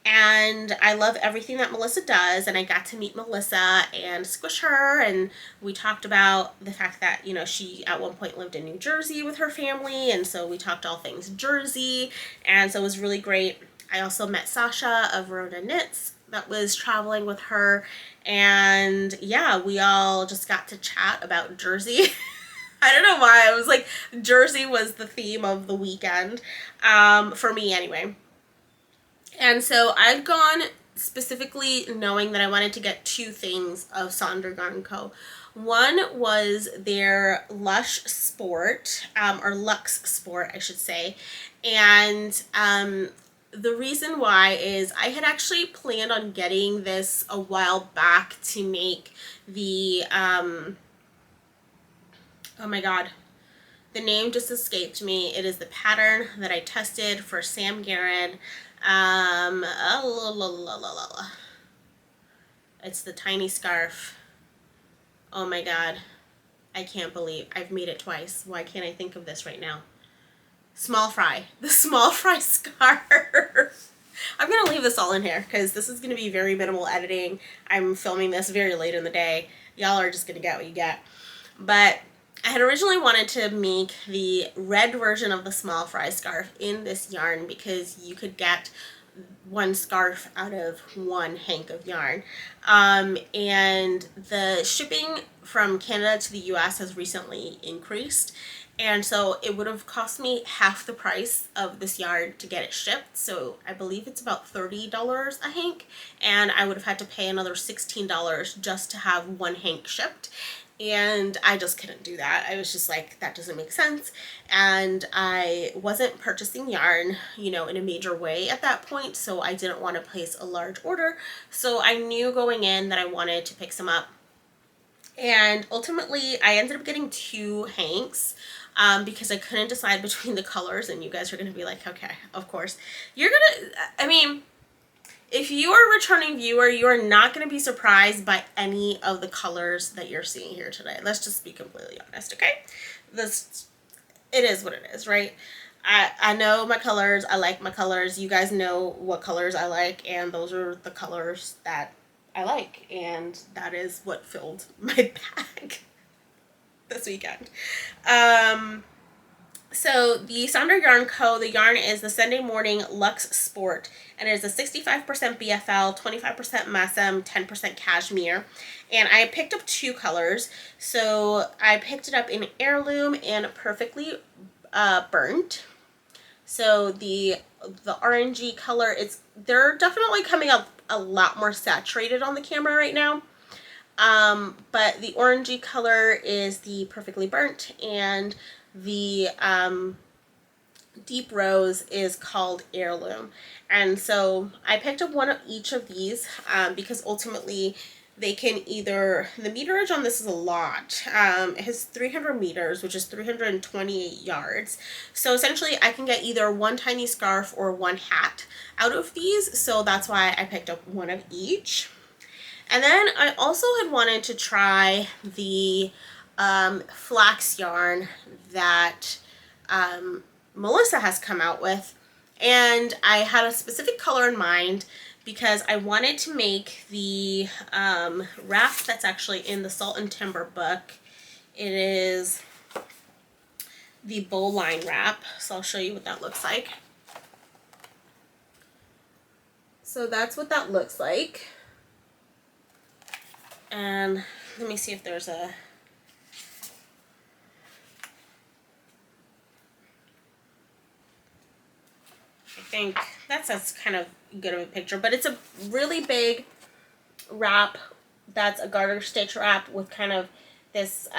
And I love everything that Melissa does, and I got to meet Melissa and squish her, and we talked about the fact that, you know, she at one point lived in New Jersey with her family, and so we talked all things Jersey, and so it was really great. I also met Sasha of Rhoda Knits that was traveling with her, and yeah, we all just got to chat about Jersey. I don't know why, I was like, Jersey was the theme of the weekend, for me anyway. And so I've gone specifically knowing that I wanted to get 2 things of Sonder Yarn Co. One was their Lush Sport, or Luxe Sport, I should say. And the reason why is I had actually planned on getting this a while back to make the, oh my god, the name just escaped me. It is the pattern that I tested for Sam Garrett. It's the tiny scarf. Oh my god, I can't believe I've made it twice. Why can't I think of this right now? Small fry. The small fry scarf. I'm gonna leave this all in here because this is gonna be very minimal editing. I'm filming this very late in the day. Y'all are just gonna get what you get. But I had originally wanted to make the red version of the small fry scarf in this yarn because you could get 1 scarf out of 1 hank of yarn. And the shipping from Canada to the US has recently increased. And so it would have cost me half the price of this yarn to get it shipped. So I believe it's about $30 a hank. And I would have had to pay another $16 just to have 1 hank shipped. And I just couldn't do that. I was just like, that doesn't make sense. And I wasn't purchasing yarn, you know, in a major way at that point. So I didn't want to place a large order. So I knew going in that I wanted to pick some up. And ultimately I ended up getting 2 hanks. Because I couldn't decide between the colors, and you guys are going to be like, okay, of course. You're going to, I mean, if you are a returning viewer, you are not going to be surprised by any of the colors that you're seeing here today. Let's just be completely honest, okay? It is what it is, right? I know my colors. I like my colors. You guys know what colors I like, and those are the colors that I like, and that is what filled my bag this weekend. So the Sonder Yarn Co., the yarn is the Sunday Morning Luxe Sport, and it is a 65% BFL, 25% Massam, 10% Cashmere. And I picked up 2 colors. So I picked it up in Heirloom and Perfectly Burnt. So the orangey color, they're definitely coming up a lot more saturated on the camera right now. But the orangey color is the Perfectly Burnt, and the deep rose is called Heirloom. And so I picked up 1 of each of these because ultimately they can either, the meterage on this is a lot. It has 300 meters, which is 328 yards. So essentially I can get either 1 tiny scarf or 1 hat out of these. So that's why I picked up 1 of each. And then I also had wanted to try the flax yarn that Melissa has come out with, and I had a specific color in mind because I wanted to make the wrap that's actually in the Salt and Timber book. It is the Bowline Wrap, so I'll show you what that looks like. So that's what that looks like. And let me see if there's a, think that's kind of good of a picture, but it's a really big wrap that's a garter stitch wrap with kind of this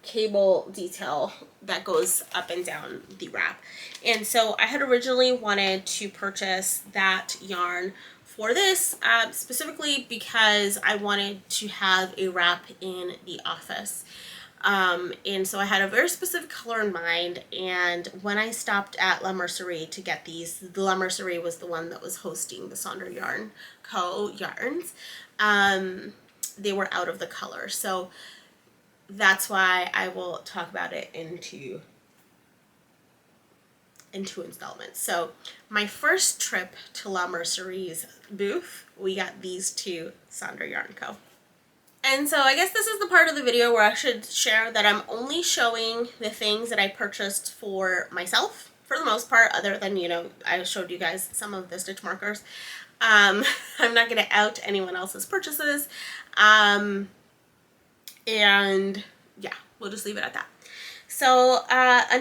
cable detail that goes up and down the wrap. And so I had originally wanted to purchase that yarn for this, specifically because I wanted to have a wrap in the office. And so I had a very specific color in mind, and when I stopped at La Mercerie to get these, the La Mercerie was the one that was hosting the Sonder Yarn Co. yarns, they were out of the color. So that's why I will talk about it into installments. So my first trip to La Mercerie's booth, we got these two Sonder Yarn Co. And so I guess this is the part of the video where I should share that I'm only showing the things that I purchased for myself, for the most part, other than, you know, I showed you guys some of the stitch markers. I'm not going to out anyone else's purchases. And yeah, we'll just leave it at that. So the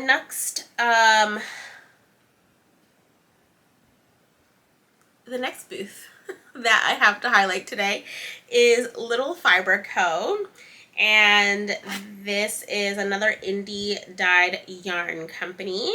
next booth that I have to highlight today is Little Fiber Co. And this is another indie dyed yarn company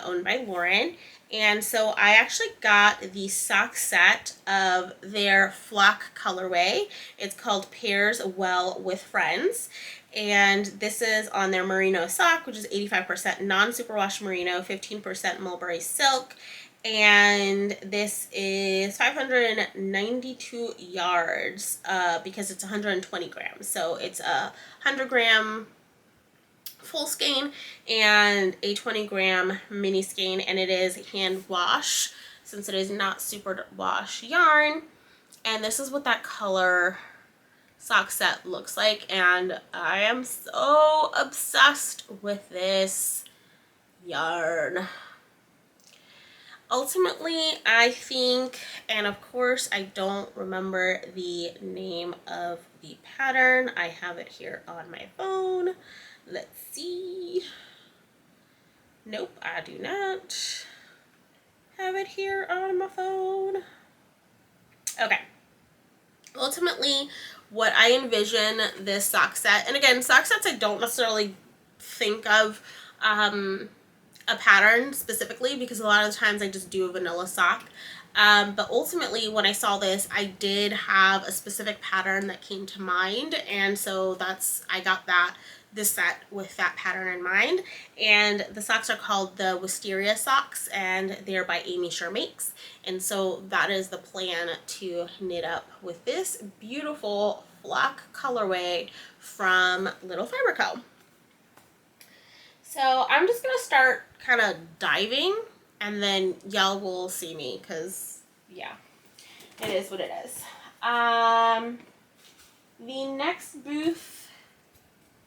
owned by Lauren. And so I actually got the sock set of their flock colorway. It's called Pairs Well with Friends. And this is on their merino sock, which is 85% non-superwash merino, 15% mulberry silk. And this is 592 yards because it's 120 grams. So it's a 100 gram full skein and a 20 gram mini skein, and it is hand wash since it is not super wash yarn. And this is what that color sock set looks like, and I am so obsessed with this yarn. Ultimately, I think, and of course I don't remember the name of the pattern. I have it here on my phone. Let's see. Nope, I do not have it here on my phone. Okay. Ultimately, what I envision this sock set, and again, sock sets I don't necessarily think of a pattern specifically, because a lot of the times I just do a vanilla sock. But ultimately, when I saw this, I did have a specific pattern that came to mind, and so I got this set with that pattern in mind. And the socks are called the Wisteria socks, and they're by Amy Sure Makes. And so that is the plan, to knit up with this beautiful flock colorway from Little Fiber Co. So I'm just going to start kind of diving, and then y'all will see me, because yeah, it is what it is. The next booth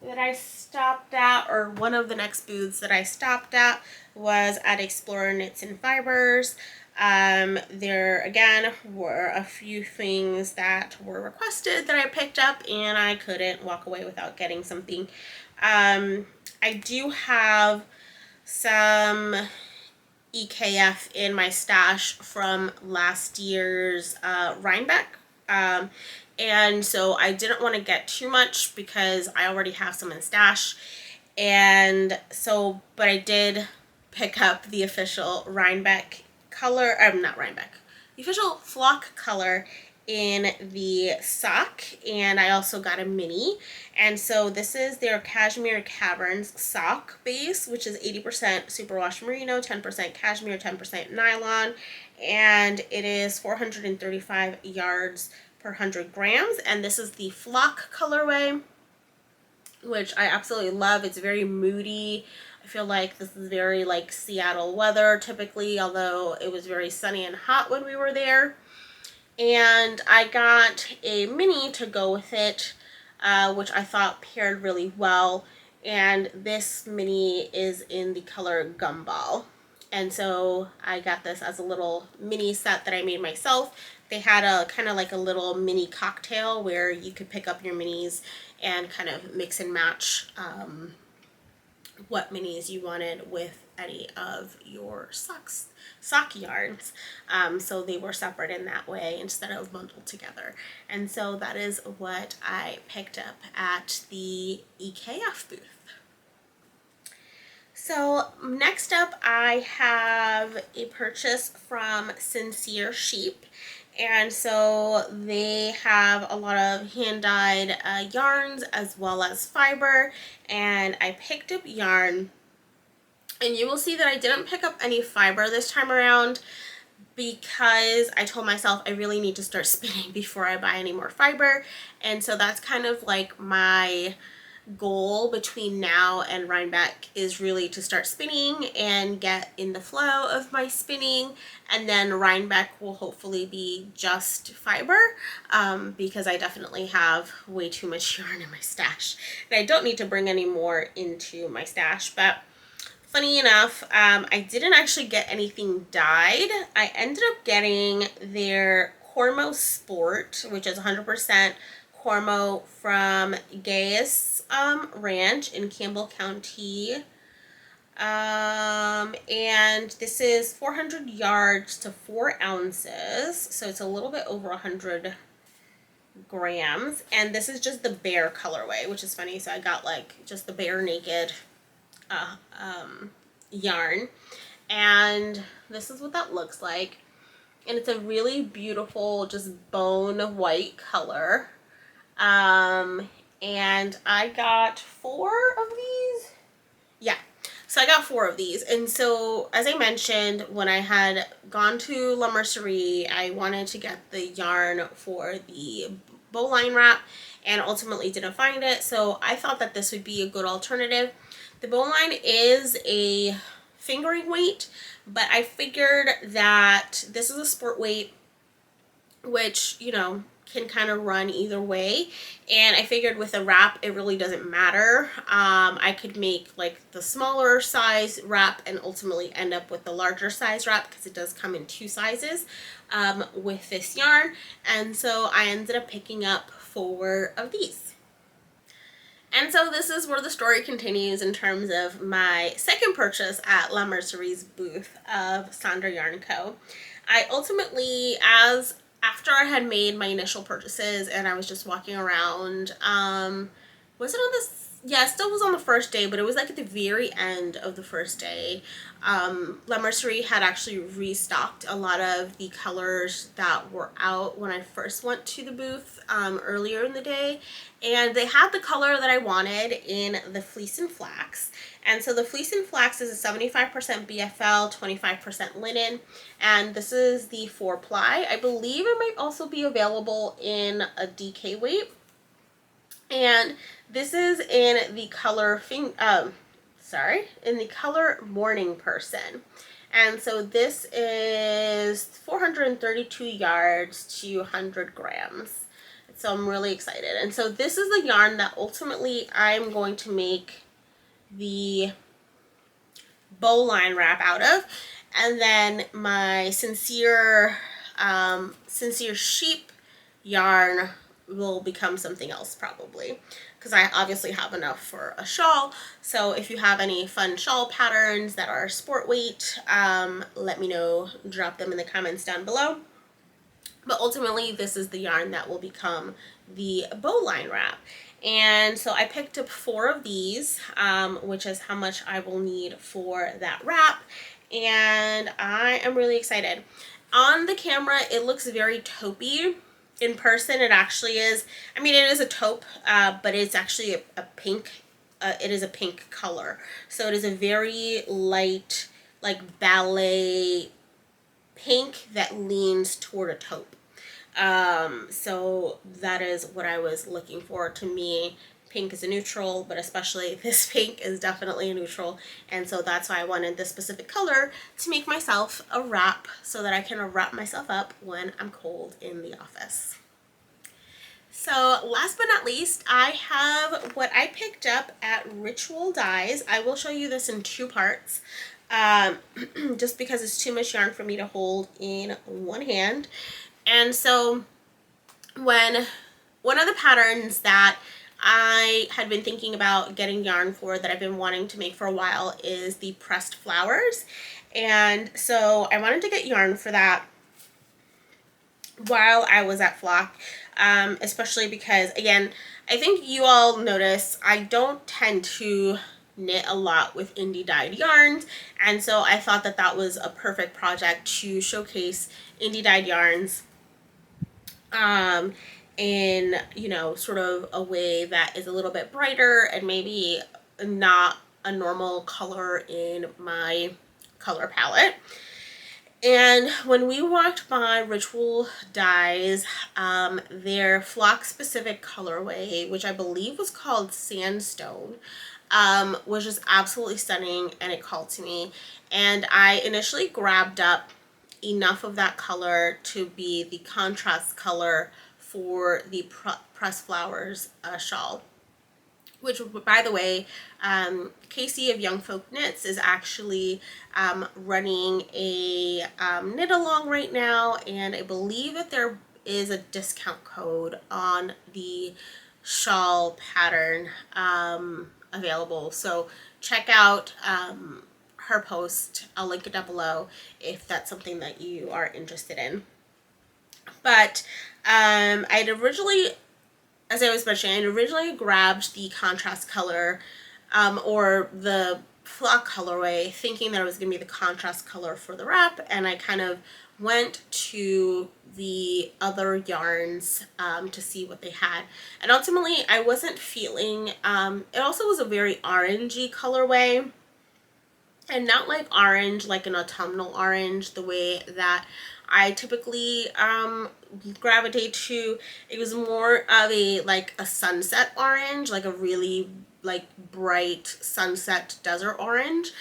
that I stopped at, or one of the next booths that I stopped at, was at Explorer Knits and Fibers. There again were a few things that were requested that I picked up, and I couldn't walk away without getting something. I do have some EKF in my stash from last year's Rhinebeck, and so I didn't want to get too much because I already have some in stash. And so, but I did pick up the official Rhinebeck color, not Rhinebeck, the official flock color in the sock, and I also got a mini. And so this is their Cashmere Caverns sock base, which is 80% superwash merino, 10% cashmere, 10% nylon, and it is 435 yards per 100 grams. And this is the flock colorway, which I absolutely love. It's very moody. I feel like this is very like Seattle weather typically, although it was very sunny and hot when we were there. And I got a mini to go with it, which I thought paired really well. And this mini is in the color Gumball. And so I got this as a little mini set that I made myself. They had a kind of like a little mini cocktail where you could pick up your minis and kind of mix and match what minis you wanted with any of your sock yarns. So they were separate in that way instead of bundled together. And so that is what I picked up at the EKF booth. So next up I have a purchase from Sincere Sheep. And so they have a lot of hand-dyed yarns as well as fiber, and I picked up yarn. And you will see that I didn't pick up any fiber this time around because I told myself I really need to start spinning before I buy any more fiber. And so that's kind of like my goal between now and Rhinebeck, is really to start spinning and get in the flow of my spinning, and then Rhinebeck will hopefully be just fiber, because I definitely have way too much yarn in my stash and I don't need to bring any more into my stash. But funny enough, I didn't actually get anything dyed. I ended up getting their Cormo Sport, which is 100% Cormo from Gaius Ranch in Campbell County. And this is 400 yards to 4 ounces. So it's a little bit over 100 grams. And this is just the bare colorway, which is funny. So I got like just the bare naked yarn. And this is what that looks like. And it's a really beautiful, just bone white color. And I got 4 of these. Yeah, so I got 4 of these. And so, as I mentioned, when I had gone to La Mercerie, I wanted to get the yarn for the Bowline Wrap and ultimately didn't find it. So I thought that this would be a good alternative. The Bowline is a fingering weight, but I figured that this is a sport weight, which, you know, can kind of run either way, and I figured with a wrap it really doesn't matter. I could make like the smaller size wrap and ultimately end up with the larger size wrap, because it does come in 2 sizes with this yarn. And so I ended up picking up 4 of these. And so this is where the story continues in terms of my second purchase at La Mercerie's booth of Sandra Yarn Co. I ultimately, after I had made my initial purchases and I was just walking around, was it on this? Yeah, it still was on the first day, but it was like at the very end of the first day. La Mercerie had actually restocked a lot of the colors that were out when I first went to the booth earlier in the day. And they had the color that I wanted in the Fleece and Flax. And so the Fleece and Flax is a 75% BFL, 25% linen. And this is the 4-ply. I believe it might also be available in a DK weight. And this is in the color in the color Morning Person. And so this is 432 yards to 100 grams. So I'm really excited. And so this is the yarn that ultimately I'm going to make the Bowline Wrap out of. And then my Sincere Sheep yarn will become something else probably, because I obviously have enough for a shawl. So if you have any fun shawl patterns that are sport weight, let me know, drop them in the comments down below. But ultimately this is the yarn that will become the Bowline Wrap. And so I picked up 4 of these, which is how much I will need for that wrap. And I am really excited. On the camera it looks very taupey. In person it actually is, I mean, it is a taupe, but it's actually a pink, it is a pink color. So it is a very light, like ballet pink that leans toward a taupe. So that is what I was looking for. To me, pink is a neutral, but especially this pink is definitely a neutral. And so that's why I wanted this specific color to make myself a wrap, so that I can wrap myself up when I'm cold in the office. So last but not least, I have what I picked up at Ritual Dyes. I will show you this in 2 parts, just because it's too much yarn for me to hold in one hand. And so when one of the patterns that I had been thinking about getting yarn for that I've been wanting to make for a while is the pressed flowers. And so I wanted to get yarn for that while I was at Flock, especially because, again, I think you all notice I don't tend to knit a lot with indie dyed yarns, and so I thought that that was a perfect project to showcase indie dyed yarns in, you know, sort of a way that is a little bit brighter and maybe not a normal color in my color palette. And when we walked by Ritual Dyes, their Flock specific colorway, which I believe was called Sandstone, was just absolutely stunning, and it called to me. And I initially grabbed up enough of that color to be the contrast color for the pressed flowers shawl, which, by the way, Casey of Young Folk Knits is actually running a knit along right now, and I believe that there is a discount code on the shawl pattern available. So check out her post. I'll link it down below if that's something that you are interested in. But I'd originally, as I was mentioning, I originally grabbed the contrast color or the Flock colorway thinking that it was going to be the contrast color for the wrap, and I kind of went to the other yarns to see what they had, and ultimately I wasn't feeling, it also was a very orangey colorway, and not like orange, like an autumnal orange, the way that I typically gravitate to. It was more of a like a sunset orange, like a really like bright sunset desert orange,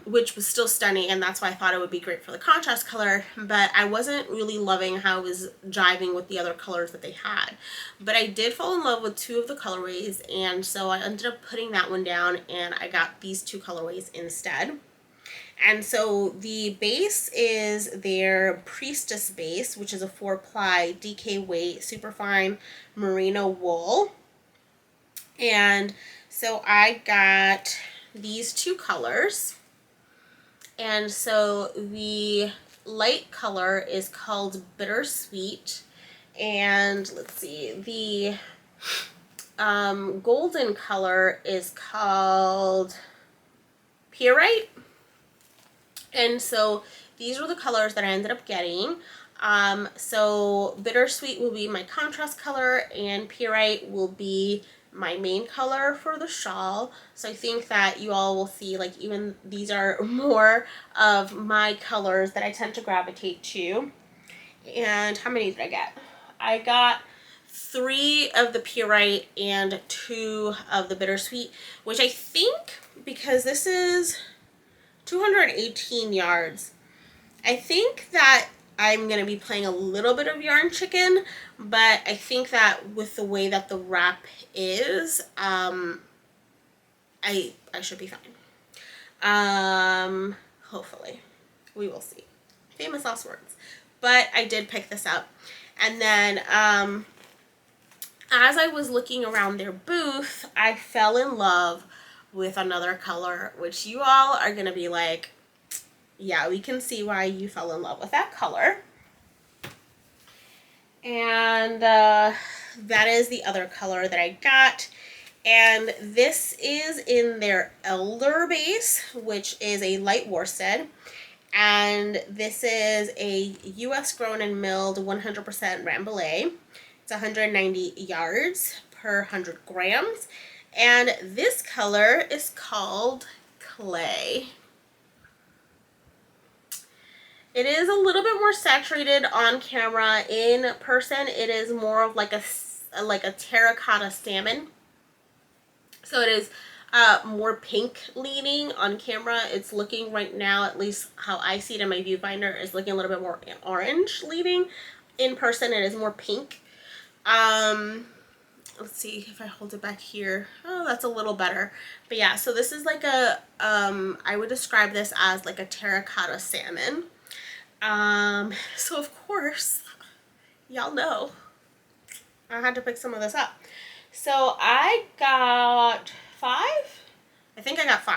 which was still stunning, and that's why I thought it would be great for the contrast color, but I wasn't really loving how it was jiving with the other colors that they had. But I did fall in love with two of the colorways, and so I ended up putting that one down, and I got these two colorways instead. And so the base is their Priestess base, which is a 4-ply DK weight superfine merino wool. And so I got these two colors. And so the light color is called Bittersweet. And let's see, the golden color is called Pyrite. And so these were the colors that I ended up getting. So Bittersweet will be my contrast color, and Pyrite will be my main color for the shawl. So I think that you all will see, like, even these are more of my colors that I tend to gravitate to. And how many did I get? I got 3 of the Pyrite and 2 of the Bittersweet, which I think, because this is 218 yards, I think that I'm going to be playing a little bit of yarn chicken, but I think that with the way that the wrap is, I should be fine. Hopefully. We will see. Famous last words. But I did pick this up. And then as I was looking around their booth, I fell in love with another color, which you all are going to be like, yeah, we can see why you fell in love with that color. And that is the other color that I got. And this is in their Elder base, which is a light worsted. And this is a US grown and milled 100% Rambouillet. It's 190 yards per 100 grams. And this color is called Clay. It is a little bit more saturated on camera. In person, it is more of like a terracotta salmon. So it is more pink leaning on camera. It's looking right now, at least how I see it in my viewfinder, is looking a little bit more orange leaning. In person, it is more pink. Let's see if I hold it back here. Oh, that's a little better. But yeah, so this is like a, I would describe this as like a terracotta salmon. So of course, y'all know I had to pick some of this up. So I got 5? I think I got 5.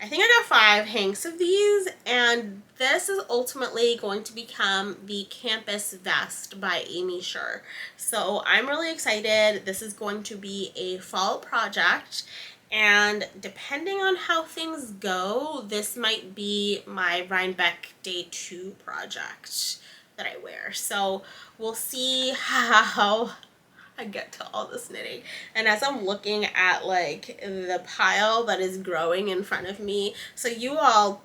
I think I got 5 hanks of these, and this is ultimately going to become the campus vest by Amy Sher. So I'm really excited. This is going to be a fall project, and depending on how things go, this might be my Rhinebeck Day 2 project that I wear. So we'll see how I get to all this knitting. And as I'm looking at like the pile that is growing in front of me, so you all,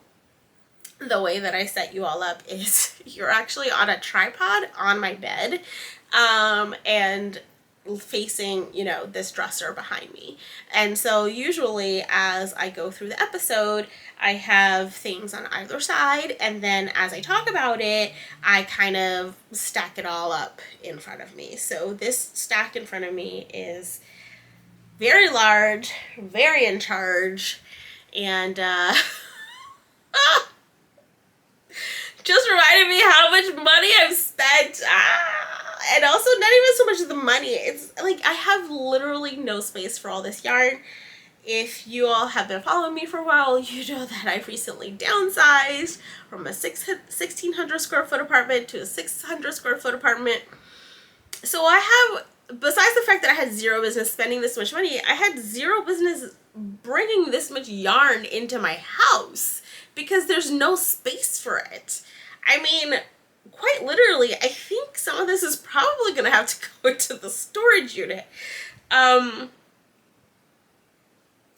the way that I set you all up is you're actually on a tripod on my bed, and facing, you know, this dresser behind me. And so usually as I go through the episode, I have things on either side, and then as I talk about it, I kind of stack it all up in front of me. So this stack in front of me is very large, very in charge, and just reminded me how much money I've spent. And also not even so much of the money. It's like I have literally no space for all this yarn. If you all have been following me for a while, you know that I've recently downsized from a 1,600 square foot apartment to a 600 square foot apartment. So I have, besides the fact that I had zero business spending this much money, I had zero business bringing this much yarn into my house because there's no space for it. I mean, quite literally, I think some of this is probably going to have to go into the storage unit.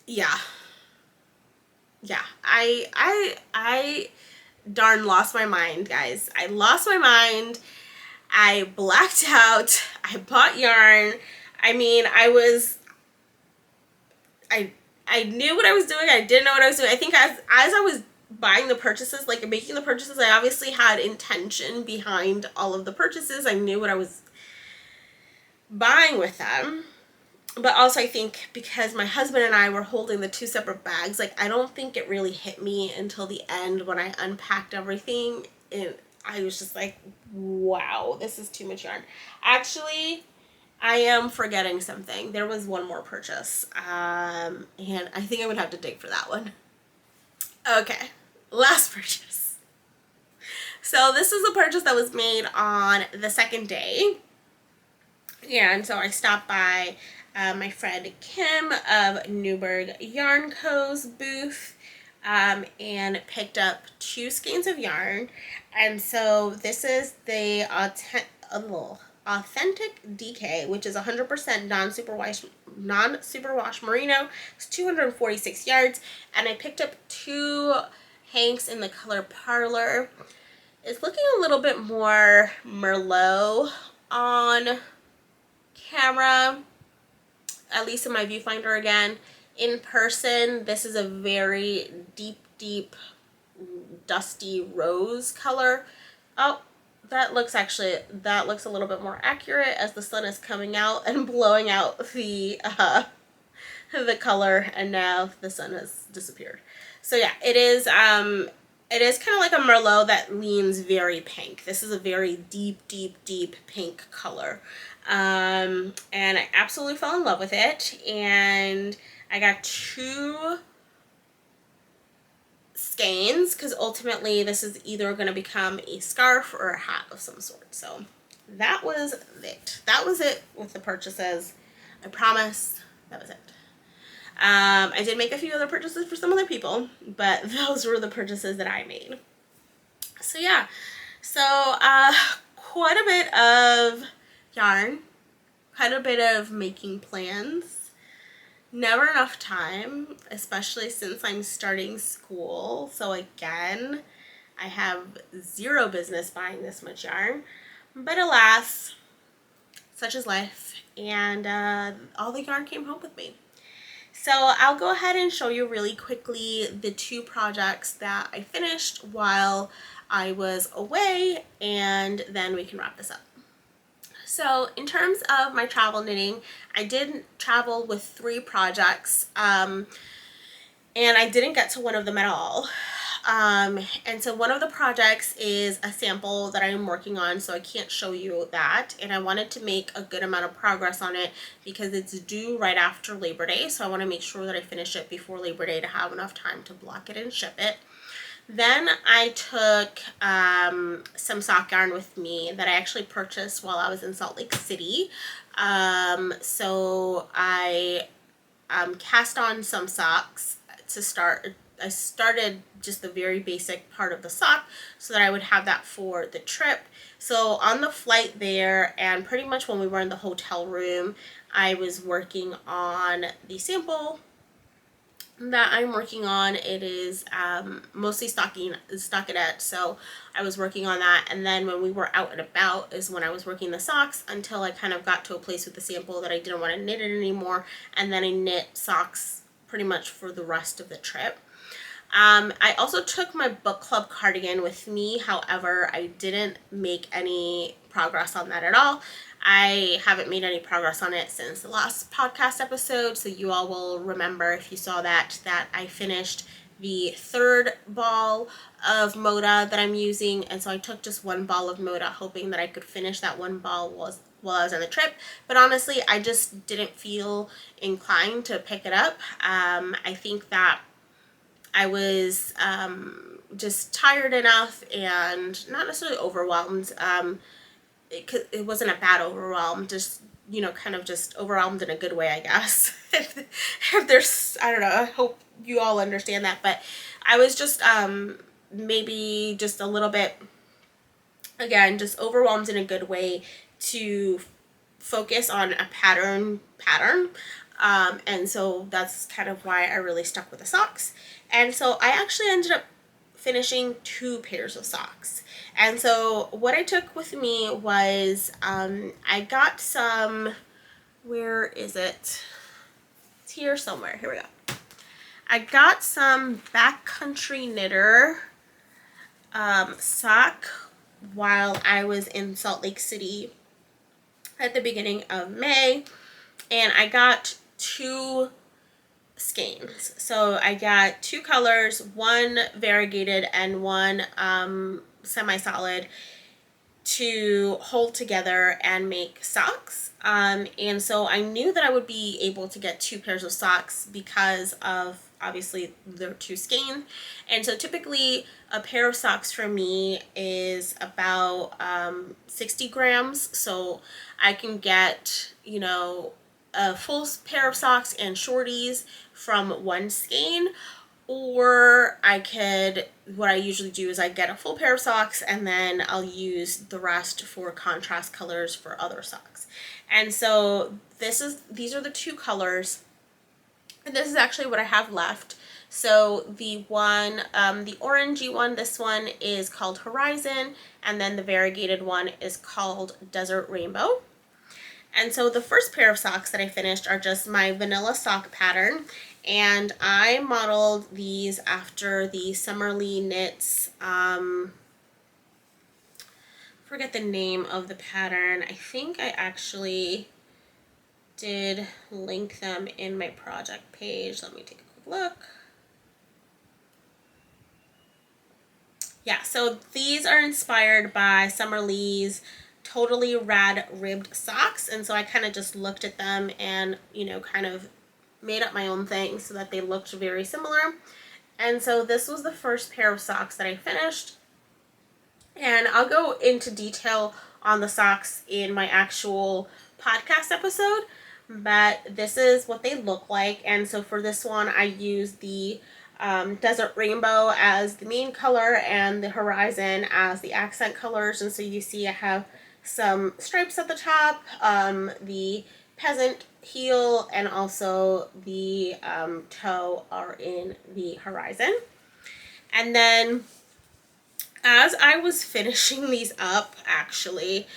Yeah. I darn lost my mind, guys. I lost my mind. I blacked out. I bought yarn. I mean, I knew what I was doing. I didn't know what I was doing. I think as I was buying the purchases, like making the purchases, I obviously had intention behind all of the purchases. I knew what I was buying with them. But also I think because my husband and I were holding the 2 separate bags, like I don't think it really hit me until the end when I unpacked everything. And I was just like, wow, this is too much yarn. Actually, I am forgetting something. There was one more purchase. And I think I would have to dig for that one. Okay, last purchase. So this is a purchase that was made on the second day. And so I stopped by my friend Kim of Newburgh Yarn Co.'s booth and picked up 2 skeins of yarn. And so this is the authentic DK, which is 100% non-superwash merino. It's 246 yards, and I picked up 2 hanks in the color Parlor. It's looking a little bit more Merlot on camera, at least in my viewfinder. Again, in person, this is a very deep dusty rose color. Oh, that looks a little bit more accurate as the sun is coming out and blowing out the color, and now the sun has disappeared. So yeah, it is kind of like a Merlot that leans very pink. This is a very deep pink color. And I absolutely fell in love with it, and I got 2 skeins because ultimately this is either going to become a scarf or a hat of some sort. So that was it. That was it with the purchases. I promise that was it. I did make a few other purchases for some other people, but those were the purchases that I made. So yeah, so quite a bit of yarn, quite a bit of making plans. Never enough time, especially since I'm starting school. So again, I have zero business buying this much yarn, but alas, such is life, and all the yarn came home with me. So I'll go ahead and show you really quickly the 2 projects that I finished while I was away, and then we can wrap this up. So in terms of my travel knitting, I did travel with 3 projects. and I didn't get to one of them at all. And so one of the projects is a sample that I'm working on, so I can't show you that, and I wanted to make a good amount of progress on it because it's due right after Labor Day, so I want to make sure that I finish it before Labor Day to have enough time to block it and ship it. Then I took some sock yarn with me that I actually purchased while I was in Salt Lake City. So I cast on some socks to start. I started just the very basic part of the sock so that I would have that for the trip. So on the flight there, and pretty much when we were in the hotel room, I was working on the sample that I'm working on. It is mostly stockinette, so I was working on that, and then when we were out and about is when I was working the socks until I kind of got to a place with the sample that I didn't want to knit it anymore, and then I knit socks pretty much for the rest of the trip. I also took my Bookclub cardigan with me, however, I didn't make any progress on that at all. I haven't made any progress on it since the last podcast episode, so you all will remember if you saw that I finished the third ball of Moda that I'm using, and so I took just one ball of Moda hoping that I could finish that one ball while I was on the trip, but honestly I just didn't feel inclined to pick it up. I think that I was just tired enough and not necessarily overwhelmed. It wasn't a bad overwhelm, just, you know, kind of just overwhelmed in a good way, I guess. If there's, I don't know, I hope you all understand that, but I was just maybe just a little bit, again, just overwhelmed in a good way to focus on a pattern. And so that's kind of why I really stuck with the socks. And so I actually ended up finishing 2 pairs of socks. And so what I took with me was I got some, where is it? It's here somewhere. Here we go. I got some Backcountry Knitter sock while I was in Salt Lake City at the beginning of May, and I got 2 skeins. So I got 2 colors, one variegated and one semi-solid, to hold together and make socks. And so I knew that I would be able to get 2 pairs of socks because of, obviously, there are 2 skeins. And so typically a pair of socks for me is about 60 grams. So I can get, you know, a full pair of socks and shorties from 1 skein, or I could, what I usually do is I get a full pair of socks and then I'll use the rest for contrast colors for other socks. And so these are the 2 colors, and this is actually what I have left. So the one, the orangey one, this one is called Horizon, and then the variegated one is called Desert Rainbow. And so the first pair of socks that I finished are just my vanilla sock pattern, and I modeled these after the Summerlee Knits, forget the name of the pattern. I think I actually did link them in my project page. Let me take a quick look. Yeah, so these are inspired by Summerlee's Totally Rad Ribbed socks, and so I kind of just looked at them and, you know, kind of made up my own thing so that they looked very similar. And so this was the first pair of socks that I finished, and I'll go into detail on the socks in my actual podcast episode, but this is what they look like. And so for this one I used the Desert Rainbow as the main color and the Horizon as the accent colors. And so you see I have some stripes at the top, the peasant heel, and also the toe are in the Horizon. And then as I was finishing these up, actually,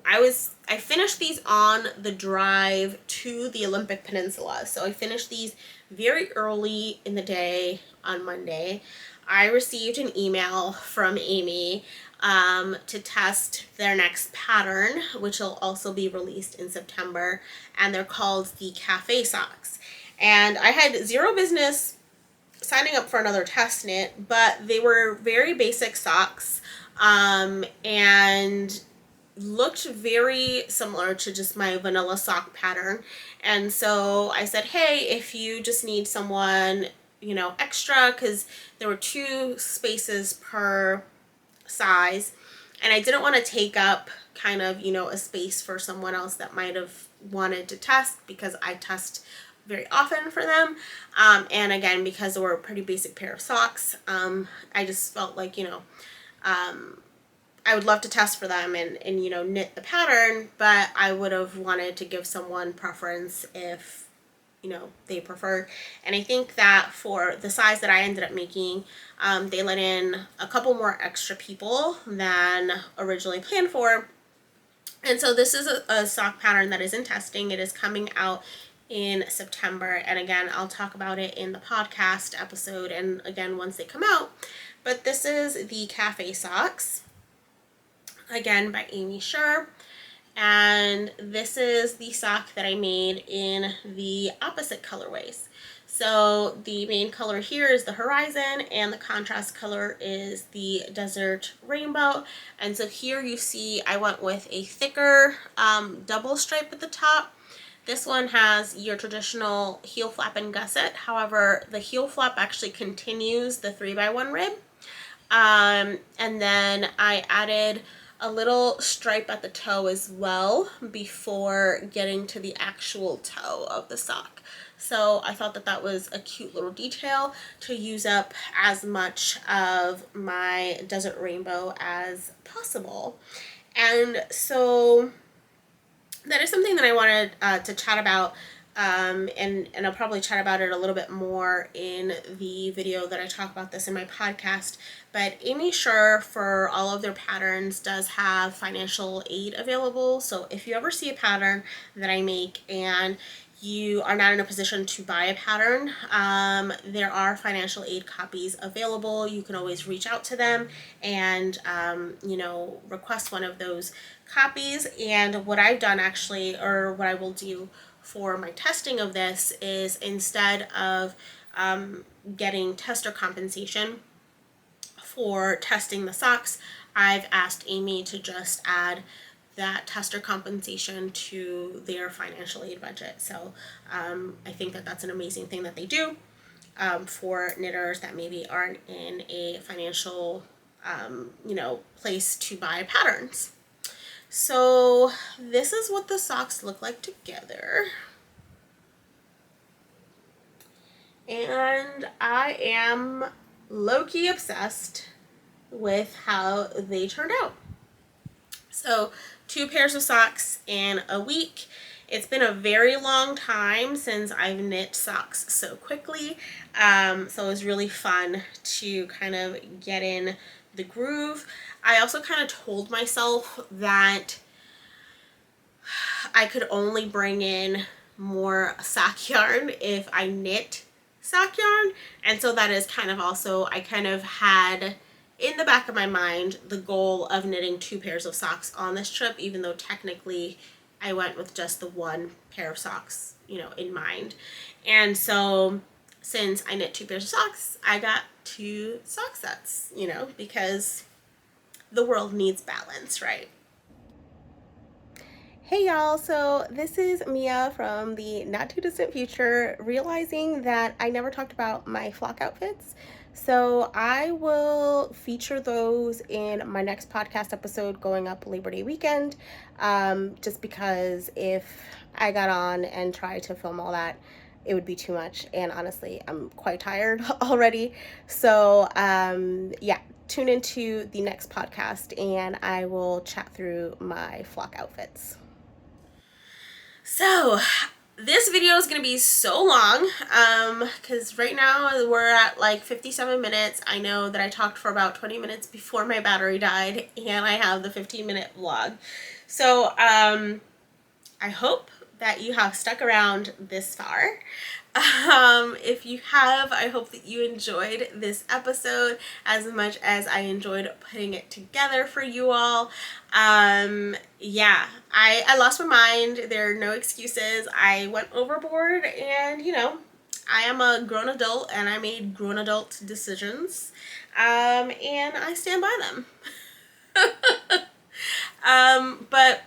I finished these on the drive to the Olympic Peninsula. So I finished these very early in the day on Monday. I received an email from Amy to test their next pattern, which will also be released in September, and they're called the Cafe Socks. And I had zero business signing up for another test knit, but they were very basic socks, and looked very similar to just my vanilla sock pattern. And so I said, hey, if you just need someone, you know, extra, because there were 2 spaces per size, and I didn't want to take up kind of, you know, a space for someone else that might have wanted to test, because I test very often for them, and again, because they were a pretty basic pair of socks, I just felt like, you know, I would love to test for them and you know, knit the pattern, but I would have wanted to give someone preference if, you know, they preferred. And I think that for the size that I ended up making, they let in a couple more extra people than originally planned for. And so this is a sock pattern that is in testing. It is coming out in September, and again, I'll talk about it in the podcast episode and again once they come out. But this is the Cafe Socks, again by Amy Sher, and this is the sock that I made in the opposite colorways. So the main color here is the Horizon, and the contrast color is the Desert Rainbow. And so here you see I went with a thicker double stripe at the top. This one has your traditional heel flap and gusset. However, the heel flap actually continues the 3x1 rib. And then I added a little stripe at the toe as well before getting to the actual toe of the sock. So I thought that that was a cute little detail to use up as much of my Desert Rainbow as possible. And so that is something that I wanted to chat about, and I'll probably chat about it a little bit more in the video that I talk about this in my podcast. But Amy Sher, for all of their patterns, does have financial aid available. So if you ever see a pattern that I make and you are not in a position to buy a pattern, there are financial aid copies available. You can always reach out to them and, you know, request one of those copies. And what I've done actually, or what I will do for my testing of this, is instead of getting tester compensation for testing the socks, I've asked Amy to just add that tester compensation to their financial aid budget. So I think that that's an amazing thing that they do for knitters that maybe aren't in a financial you know, place to buy patterns. So this is what the socks look like together. And I am low-key obsessed with how they turned out. So 2 pairs of socks in a week. It's been a very long time since I've knit socks so quickly. So it was really fun to kind of get in the groove. I also kind of told myself that I could only bring in more sock yarn if I knit sock yarn. And so that is kind of also, I kind of had in the back of my mind the goal of knitting 2 pairs of socks on this trip, even though technically I went with just the 1 pair of socks, you know, in mind. And so since I knit 2 pairs of socks, I got 2 sock sets, you know, because the world needs balance, right? Hey y'all, so this is Mia from the not too distant future, realizing that I never talked about my flock outfits. So I will feature those in my next podcast episode going up Labor Day weekend, just because if I got on and tried to film all that, it would be too much, and honestly I'm quite tired already. So yeah, tune into the next podcast and I will chat through my flock outfits. So this video is going to be so long because right now we're at like 57 minutes. I know that I talked for about 20 minutes before my battery died, and I have the 15-minute vlog. So I hope that you have stuck around this far. If you have, I hope that you enjoyed this episode as much as I enjoyed putting it together for you all. Yeah, I lost my mind. There are no excuses. I went overboard, and you know, I am a grown adult and I made grown adult decisions, and I stand by them. But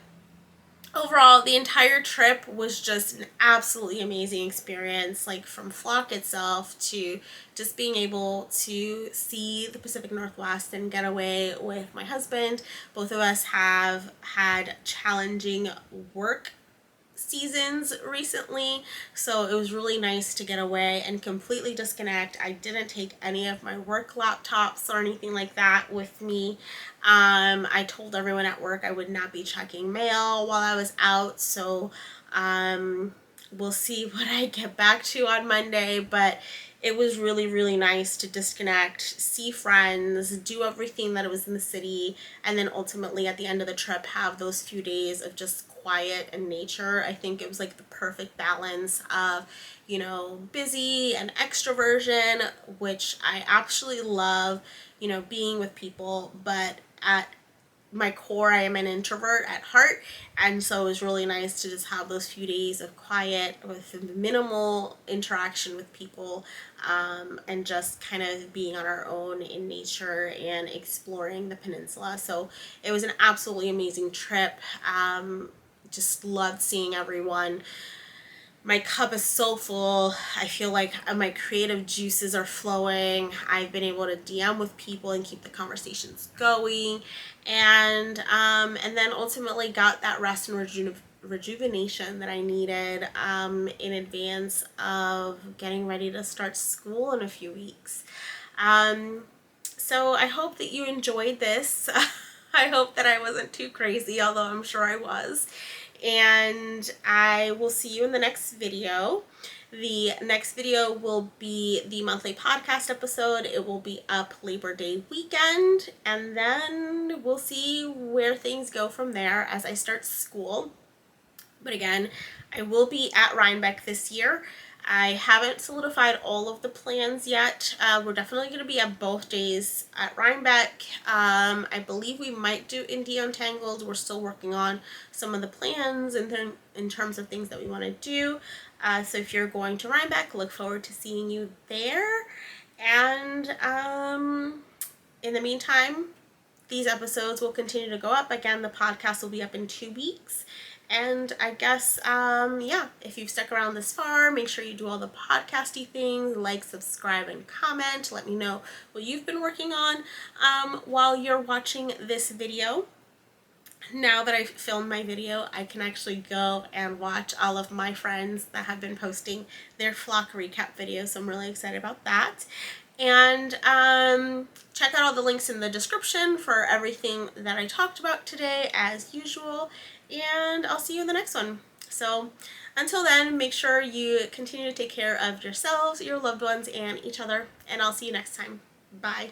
overall, the entire trip was just an absolutely amazing experience, like from flock itself to just being able to see the Pacific Northwest and get away with my husband. Both of us have had challenging work seasons recently, so it was really nice to get away and completely disconnect. I didn't take any of my work laptops or anything like that with me. I told everyone at work I would not be checking mail while I was out, so we'll see what I get back to on Monday, but it was really, really nice to disconnect, see friends, do everything that was in the city, and then ultimately at the end of the trip have those few days of just quiet and nature. I think it was like the perfect balance of, you know, busy and extroversion, which I actually love, you know, being with people, but at my core, I am an introvert at heart, and so it was really nice to just have those few days of quiet with minimal interaction with people, and just kind of being on our own in nature and exploring the peninsula. So it was an absolutely amazing trip. Just loved seeing everyone. My cup is so full. I feel like my creative juices are flowing. I've been able to DM with people and keep the conversations going, and then ultimately got that rest and rejuvenation that I needed in advance of getting ready to start school in a few weeks. So I hope that you enjoyed this. I hope that I wasn't too crazy, although I'm sure I was. And I will see you in the next video. The next video will be the monthly podcast episode. It will be up Labor Day weekend, and then we'll see where things go from there as I start school. But again, I will be at Rhinebeck this year. I haven't solidified all of the plans yet. We're definitely going to be at both days at Rhinebeck. I believe we might do Indie Untangled. We're still working on some of the plans and then in terms of things that we want to do. So if you're going to Rhinebeck, look forward to seeing you there. And in the meantime, these episodes will continue to go up. Again, the podcast will be up in 2 weeks. And I guess, yeah, if you've stuck around this far, make sure you do all the podcasty things, like, subscribe, and comment. Let me know what you've been working on while you're watching this video. Now that I've filmed my video, I can actually go and watch all of my friends that have been posting their flock recap videos, so I'm really excited about that. And check out all the links in the description for everything that I talked about today, as usual. And I'll see you in the next one. So until then, make sure you continue to take care of yourselves, your loved ones, and each other. And I'll see you next time. Bye.